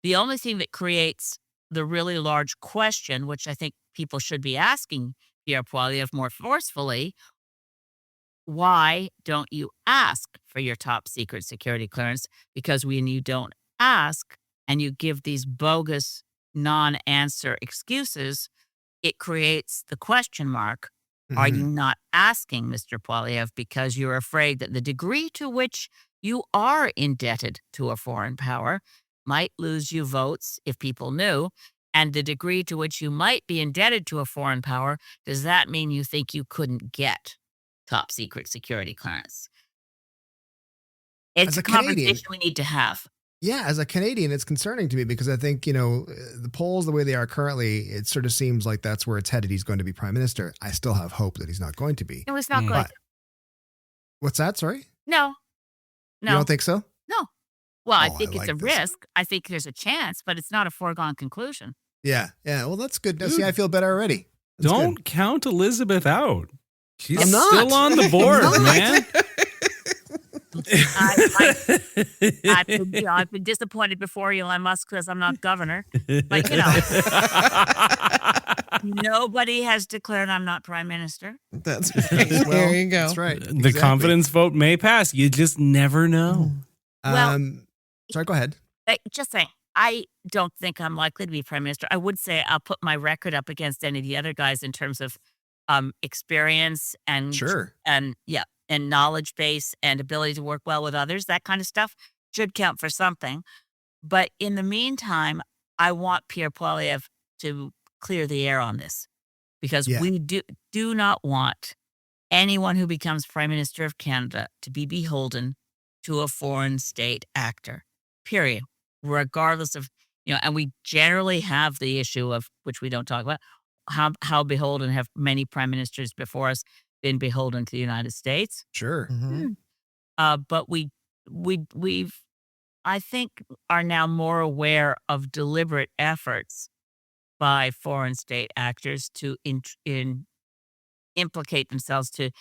The only thing that creates the really large question, which I think people should be asking Pierre Poilievre more forcefully, why don't you ask for your top secret security clearance? Because when you don't ask and you give these bogus non-answer excuses, it creates the question mark. Are you not asking, Mr. Poilievre, because you're afraid that the degree to which you are indebted to a foreign power might lose you votes if people knew? And the degree to which you might be indebted to a foreign power, does that mean you think you couldn't get top secret security clearance? It's As a a Canadian, conversation we need to have. yeah, as a Canadian, it's concerning to me because I think, the polls, the way they are currently, it sort of seems like that's where it's headed. He's going to be prime minister. I still have hope that he's not going to be. It was not good. But what's that? Sorry? No, You don't think so? no. Well, I Oh, I think it's like a this. risk. I think there's a chance, but it's not a foregone conclusion. Yeah. Yeah. Well, that's good. Now, see, Dude, I feel better already. That's Don't good. count Elizabeth out. She's I'm not. still on the board, I'm not. man. I've been disappointed before Elon Musk says I'm not governor. But, nobody has declared I'm not prime minister. That's right. There you go. That's right. The Exactly. confidence vote may pass. You just never know. Well- Sorry, go ahead. Just saying, I don't think I'm likely to be prime minister. I would say I'll put my record up against any of the other guys in terms of experience and Sure. and knowledge base and ability to work well with others. That kind of stuff should count for something. But in the meantime, I want Pierre Poilievre to clear the air on this because Yeah. we do not want anyone who becomes prime minister of Canada to be beholden to a foreign state actor. Period. Regardless of, and we generally have the issue of, which we don't talk about, how beholden have many prime ministers before us been beholden to the United States. Sure. Mhm. But we've, I think, are now more aware of deliberate efforts by foreign state actors to implicate themselves, to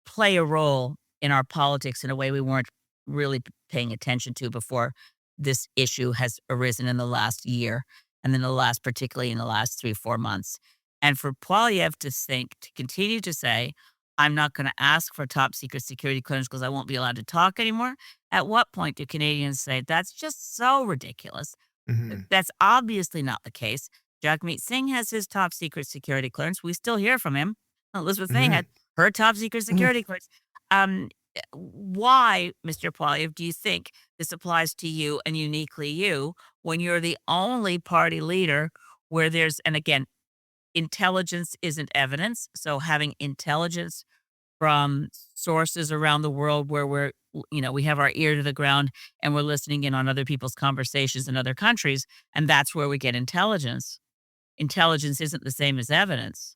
play a role in our politics in a way we weren't really paying attention to before this issue has arisen in the last year, and then particularly in the last 3-4 months. And for Poilievre to continue to say, I'm not going to ask for top secret security clearance because I won't be allowed to talk anymore. At what point do Canadians say, that's just so ridiculous? Mhm. That's obviously not the case. Jagmeet Singh has his top secret security clearance. We still hear from him. Elizabeth Singh had her top secret security clearance. Why, Mr. Poilievre, do you think this applies to you and uniquely you when you're the only party leader where there's, and again, intelligence isn't evidence. So having intelligence from sources around the world where we have our ear to the ground and we're listening in on other people's conversations in other countries, and that's where we get intelligence. Intelligence isn't the same as evidence.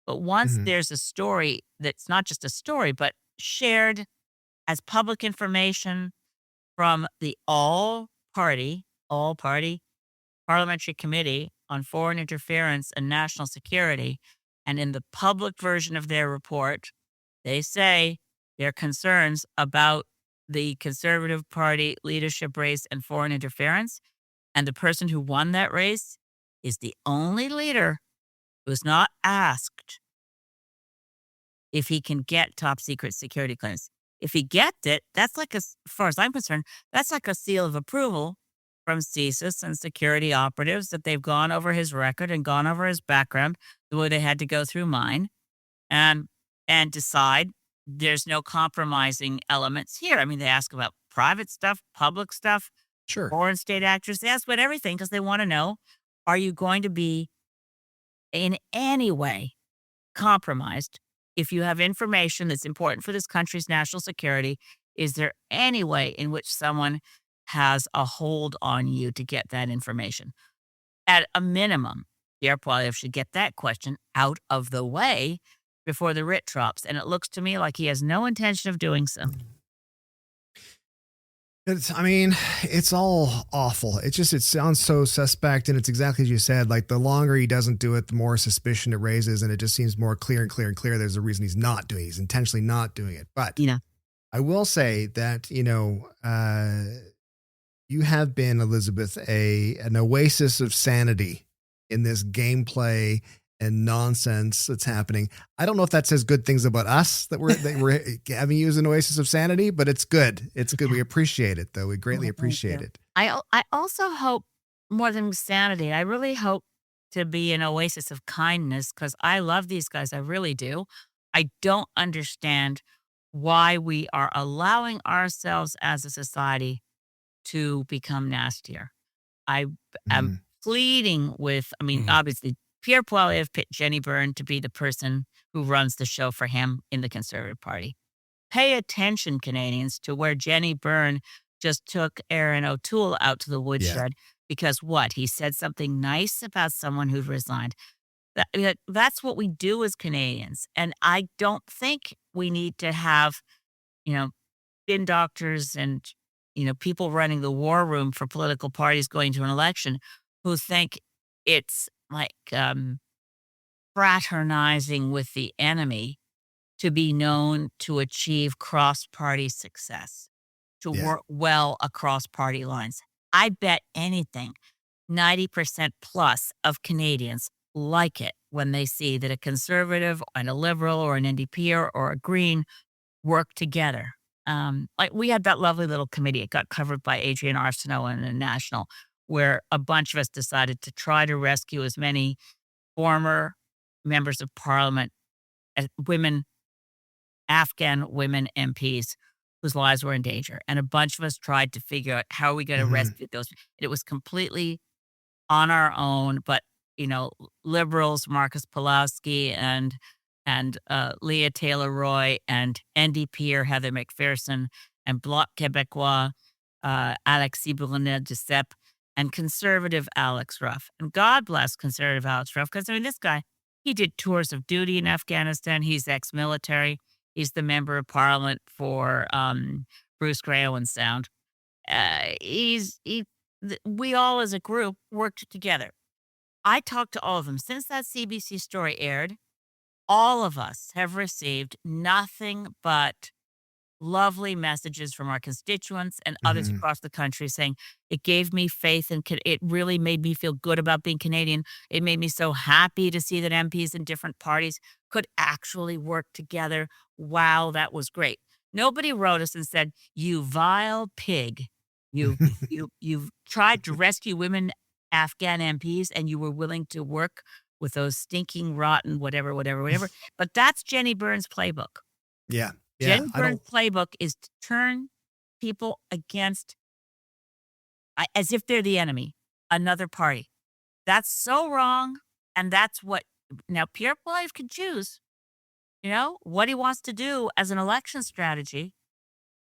But once there's a story that's not just a story, but shared as public information from the all-party Parliamentary Committee on Foreign Interference and National Security, and in the public version of their report, they say their concerns about the Conservative Party leadership race and foreign interference, and the person who won that race is the only leader who is not asked if he can get top secret security clearance. If he gets it, that's like, as far as I'm concerned, that's like a seal of approval from CSIS and security operatives that they've gone over his record and gone over his background the way they had to go through mine and decide there's no compromising elements here. I mean, they ask about private stuff, public stuff, Sure. foreign state actors. They ask about everything because they want to know, are you going to be in any way compromised if you have information that's important for this country's national security? Is there any way in which someone has a hold on you to get that information? At a minimum, Pierre Poilievre should get that question out of the way before the writ drops. And it looks to me like he has no intention of doing so. It's all awful. It sounds so suspect, and it's exactly as you said. Like, the longer he doesn't do it, the more suspicion it raises, and it just seems more clear and clear and clear. There's a reason he's not doing it. He's intentionally not doing it. But I will say that, you have been, Elizabeth, an oasis of sanity in this gameplay and nonsense that's happening. I don't know if that says good things about us that we're having you as an oasis of sanity, but it's good. It's good. We appreciate it, though. We greatly appreciate it. I also hope, more than sanity, I really hope to be an oasis of kindness, because I love these guys. I really do. I don't understand why we are allowing ourselves as a society to become nastier. I am pleading with, obviously, Pierre Poilievre picked Jenny Byrne to be the person who runs the show for him in the Conservative Party. Pay attention, Canadians, to where Jenny Byrne just took Erin O'Toole out to the woodshed because what? He said something nice about someone who'd resigned. That's what we do as Canadians. And I don't think we need to have, spin doctors and, people running the war room for political parties going to an election who think it's like fraternizing with the enemy to be known to achieve cross-party success, to work well across party lines. I bet anything, 90% plus of Canadians like it when they see that a conservative and a liberal or an NDP or a Green work together. Like, we had that lovely little committee. It got covered by Adrienne Arsenault in the National, where a bunch of us decided to try to rescue as many former members of parliament as Afghan women MPs whose lives were in danger. And a bunch of us tried to figure out how are we going to rescue those. It was completely on our own, but, liberals, Marcus Pulaski and Leah Taylor-Roy, and NDP or Heather McPherson, and Bloc Québécois, Alexis Brunet-Giuseppe, and conservative Alex Ruff. And God bless conservative Alex Ruff, because, this guy, he did tours of duty in Afghanistan. He's ex-military. He's the member of parliament for Bruce Gray-Owen Sound. We all as a group worked together. I talked to all of them. Since that CBC story aired, all of us have received nothing but lovely messages from our constituents and others across the country saying it gave me faith and it really made me feel good about being Canadian. It made me so happy to see that MPs in different parties could actually work together. Wow, that was great. Nobody wrote us and said, "You vile pig. You've tried to rescue women Afghan MPs and you were willing to work with those stinking, rotten, whatever. But that's Jenny Byrne's playbook. Yeah. Jenny Byrne's playbook is to turn people against, as if they're the enemy, another party. That's so wrong. And that's what, now Pierre Poilievre can choose, what he wants to do as an election strategy.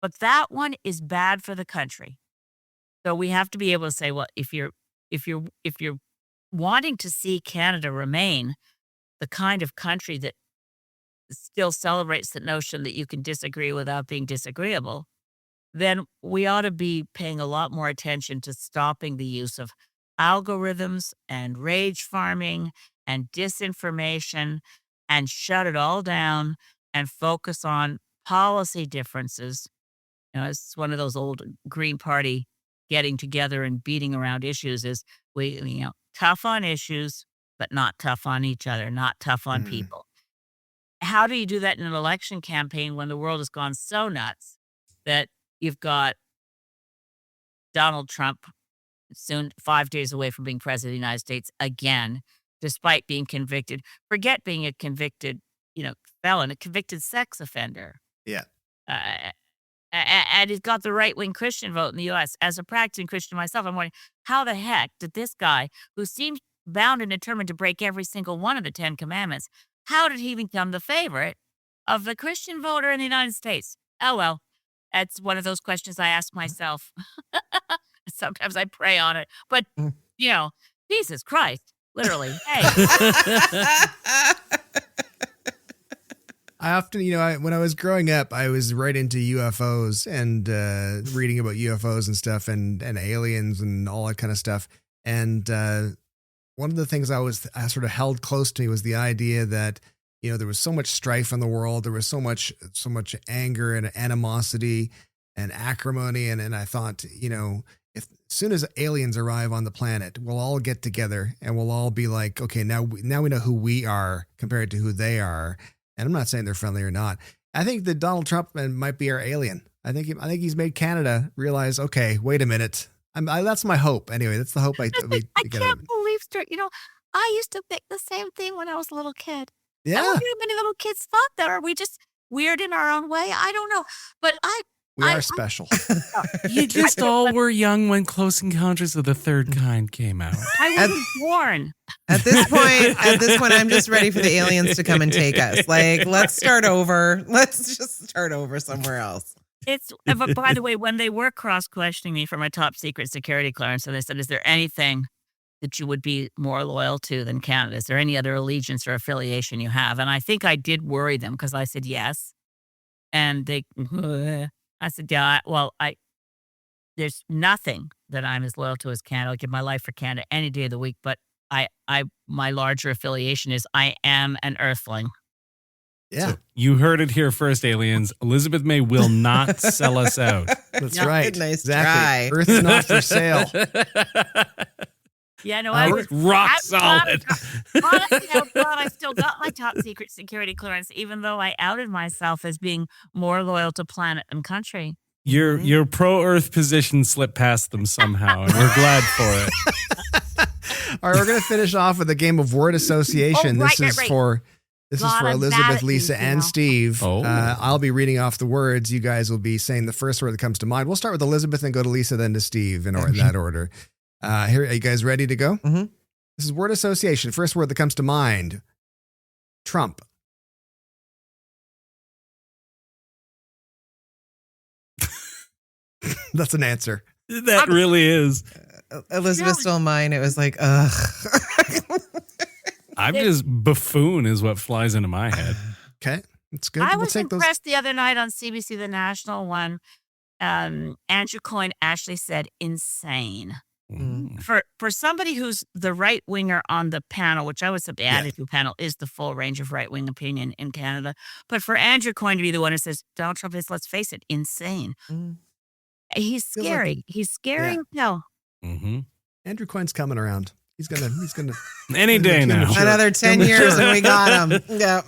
But that one is bad for the country. So we have to be able to say, well, if you're wanting to see Canada remain the kind of country that still celebrates the notion that you can disagree without being disagreeable, then we ought to be paying a lot more attention to stopping the use of algorithms and rage farming and disinformation and shut it all down and focus on policy differences. It's one of those old Green Party getting together and beating around issues is we tough on issues, but not tough on each other, not tough on people. How do you do that in an election campaign when the world has gone so nuts that you've got Donald Trump soon 5 days away from being president of the United States again, despite being convicted. Forget being a convicted, felon, a convicted sex offender. Yeah. And he's got the right-wing Christian vote in the U.S. As a practicing Christian myself, I'm wondering, how the heck did this guy, who seems bound and determined to break every single one of the 10 commandments, how did he become the favorite of the Christian voter in the United States? Oh, well, that's one of those questions I ask myself. Sometimes I pray on it. But, Jesus Christ, literally. Hey. I often, when I was growing up, I was right into UFOs and reading about UFOs and stuff and aliens and all that kind of stuff. And one of the things I sort of held close to me was the idea that, there was so much strife in the world. There was so much anger and animosity and acrimony. And I thought, if as soon as aliens arrive on the planet, we'll all get together and we'll all be like, okay, now we know who we are compared to who they are. And I'm not saying they're friendly or not. I think that Donald Trump might be our alien. I think he's made Canada realize, okay, wait a minute. That's my hope. Anyway, that's the hope I can't believe, Stuart. I used to think the same thing when I was a little kid. Yeah. I wonder how many little kids thought that. Are we just weird in our own way? I don't know. But we are special. You just all were young when Close Encounters of the Third Kind came out. I wasn't born. At this point, I'm just ready for the aliens to come and take us. Like, let's start over. Let's just start over somewhere else. But by the way, when they were cross-questioning me for my top secret security clearance, so they said, is there anything that you would be more loyal to than Canada? Is there any other allegiance or affiliation you have? And I think I did worry them because I said yes. And I said, yeah, well, there's nothing that I'm as loyal to as Canada. I'll give my life for Canada any day of the week. But my larger affiliation is I am an earthling. Yeah. So you heard it here first, aliens. Elizabeth May will not sell us out. That's right. Nice exactly. try. Earth is not for sale. Yeah, no, I was rock solid. Honestly, I'm glad I still got my top secret security clearance, even though I outed myself as being more loyal to planet and country. Your pro-Earth position slipped past them somehow, and we're glad for it. All right, we're going to finish off with a game of word association. Right. This is for Elizabeth, Lisa, and Steve. Oh. I'll be reading off the words. You guys will be saying the first word that comes to mind. We'll start with Elizabeth and go to Lisa, then to Steve in that order. Here, are you guys ready to go? Mm-hmm. This is word association. First word that comes to mind. Trump. That's an answer. That really is. Elizabeth stole mine. It was like, ugh. I'm just buffoon is what flies into my head. Okay, that's good. I was impressed the other night on CBC The National one. Andrew Coyne actually said insane. Mm. For somebody who's the right winger on the panel, which I would say the attitude panel is the full range of right wing opinion in Canada. But for Andrew Coyne to be the one who says Donald Trump is, let's face it, insane. Mm. He's scary. He's scary. No. Mm-hmm. Andrew Coyne's coming around. He's gonna any day now. Another 10 years and we got him. Yep.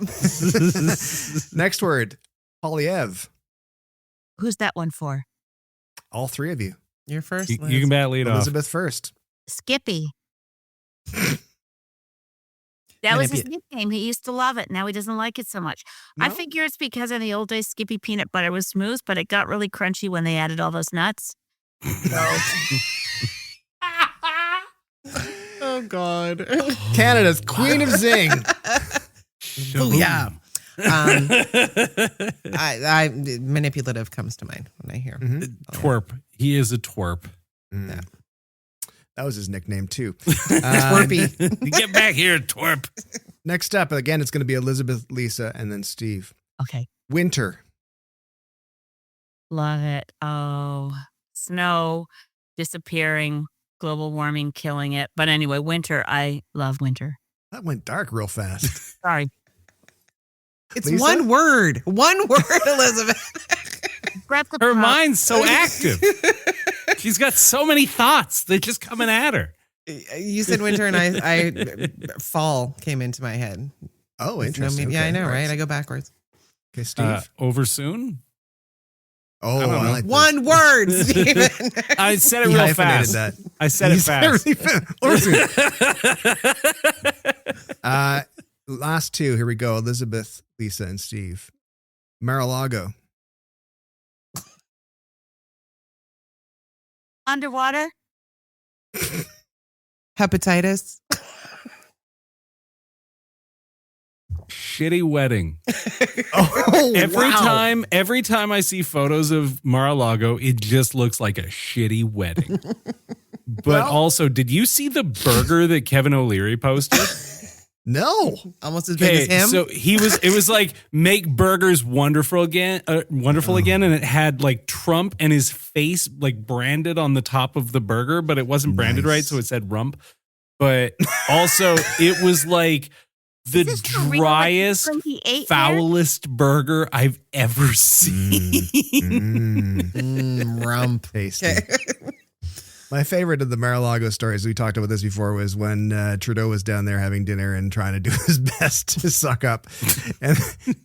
Next word, Poilievre. Who's that one for? All three of you. You're first. You can bat lead Elizabeth first. Skippy. That was his nickname. He used to love it. Now he doesn't like it so much. No? I figure it's because in the old days, Skippy peanut butter was smooth, but it got really crunchy when they added all those nuts. Oh, God. Canada's Queen of Zing. Oh, yeah. I manipulative comes to mind when I hear twerp. He is a twerp. Mm. Yeah. That was his nickname too. Twerpy. Get back here, twerp. Next up, again, it's going to be Elizabeth, Lisa, and then Steve. Okay. Winter. Love it. Oh, snow, disappearing, global warming, killing it. But anyway, winter. I love winter. That went dark real fast. Sorry. It's Lisa? one word, Elizabeth. Her mind's so active. She's got so many thoughts. They're just coming at her. You said winter and I fall came into my head. Oh, interesting. Yeah, I know, right? I go backwards. Okay, Steve. Over soon? Oh, I like one word, Stephen. I said it real fast. That. I said it fast. Last two. Here we go. Elizabeth, Lisa, and Steve. Mar-a-Lago. Underwater. Hepatitis. Shitty wedding. Oh, Every time I see photos of Mar-a-Lago, it just looks like a shitty wedding. But also, did you see the burger that Kevin O'Leary posted? No. Almost as big as him. So it was like, make burgers wonderful again, and it had like Trump and his face like branded on the top of the burger, but it wasn't branded right, so it said rump. But also, it was like the driest, foulest burger I've ever seen. Rump. Tasty. My favorite of the Mar-a-Lago stories, we talked about this before, was when Trudeau was down there having dinner and trying to do his best to suck up. And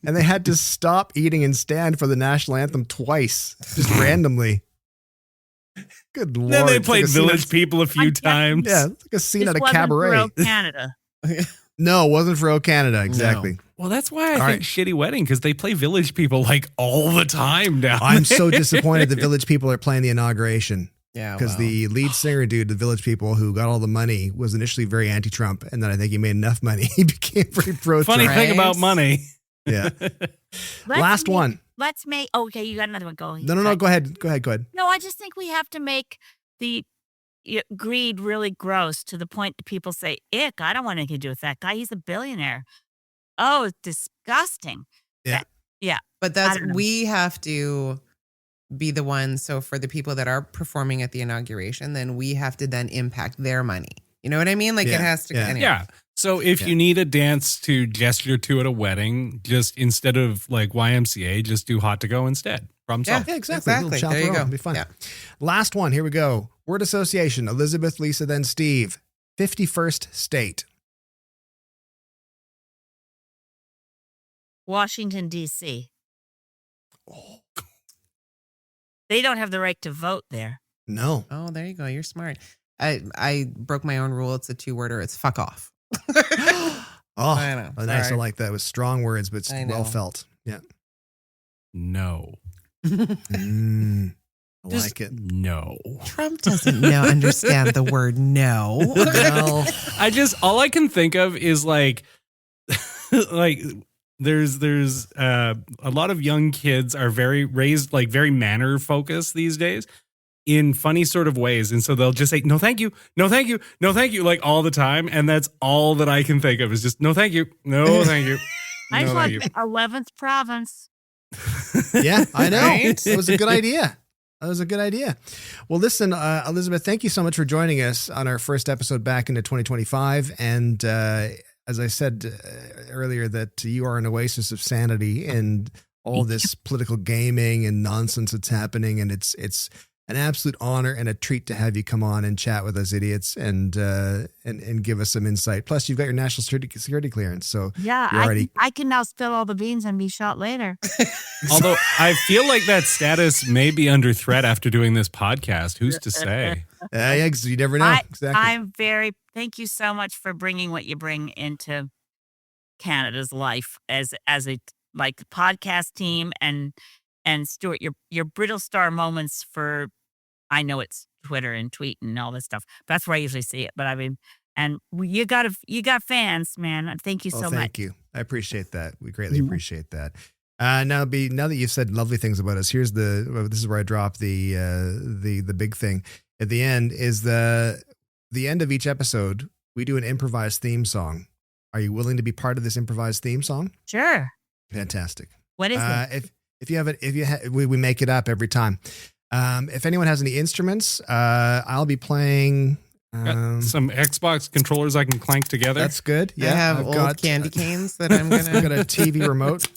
they had to stop eating and stand for the national anthem twice, just randomly. Good Lord. Then they played Village People a few times. Yeah, it's like a scene at a cabaret. Canada. No, it wasn't for O Canada. Exactly. No. Well, that's why I think Shitty Wedding, because they play Village People like all the time now. I'm so disappointed the Village People are playing the inauguration. Yeah, because the lead singer dude, the Village People, who got all the money, was initially very anti-Trump, and then I think he made enough money, he became very pro-Trump. Funny thing about money. Yeah. Last one. Let's make. Okay, you got another one. Go. No. Go ahead. No, I just think we have to make the greed really gross to the point that people say, "Ick, I don't want anything to do with that guy. He's a billionaire." Oh, it's disgusting. Yeah. But we have to be the ones. So for the people that are performing at the inauguration, then we have to then impact their money. You know what I mean? Like it has to. Anyway. Yeah. So if you need a dance to gesture to at a wedding, just instead of like YMCA, just do Hot to Go instead. Problem solved. Yeah, exactly. There you go. It'll be fun. Yeah. Last one. Here we go. Word association. Elizabeth, Lisa, then Steve. 51st state. Washington, D.C. Oh. They don't have the right to vote there. No. Oh, there you go. You're smart. I broke my own rule. It's a 2-worder. It's fuck off. I know. Nice. I like that. It was strong words, but it's well felt. Yeah. No. I like it. No. Trump doesn't understand the word no. Well, all I can think of is like there's a lot of young kids are very manner focused these days in funny sort of ways. And so they'll just say, no, thank you. No, thank you. No, thank you. Like all the time. And that's all that I can think of is just, no, thank you. No, thank you. No, I want 11th province. Yeah, I know. Right? It was a good idea. Well, listen, Elizabeth, thank you so much for joining us on our first episode back into 2025. And as I said earlier, that you are an oasis of sanity in all this political gaming and nonsense that's happening. And it's an absolute honor and a treat to have you come on and chat with us idiots and give us some insight. Plus, you've got your national security clearance. So yeah, I can now spill all the beans and be shot later. Although I feel like that status may be under threat after doing this podcast. Who's to say? Yeah, you never know. Exactly. Thank you so much for bringing what you bring into Canada's life as a podcast team and Stuart, your Brittlestar moments for, I know it's Twitter and tweet and all this stuff. That's where I usually see it. But I mean, and you got fans, man. Thank you so much. Thank you. I appreciate that. We greatly appreciate that. Now that you've said lovely things about us, this is where I drop the big thing at the end is the end of each episode. We do an improvised theme song. Are you willing to be part of this improvised theme song? Sure. Fantastic. What is it? We make it up every time. If anyone has any instruments, I'll be playing some Xbox controllers I can clank together. That's good. Yeah, I have old candy canes that I'm gonna. I've got a TV remote.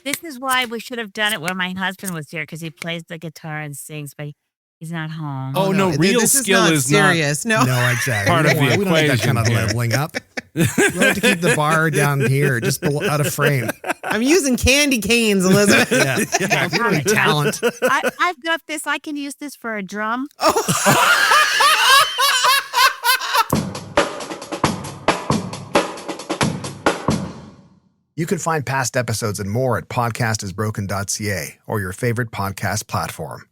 This is why we should have done it when my husband was here because he plays the guitar and sings, but he's not home. Oh no, real skill is serious. Not exactly. Part of the equation. We don't like that kind of leveling up. We like to keep the bar down here, just out of frame. I'm using candy canes, Elizabeth. Yeah. If you don't need talent. I've got this. I can use this for a drum. You can find past episodes and more at podcastisbroken.ca or your favorite podcast platform.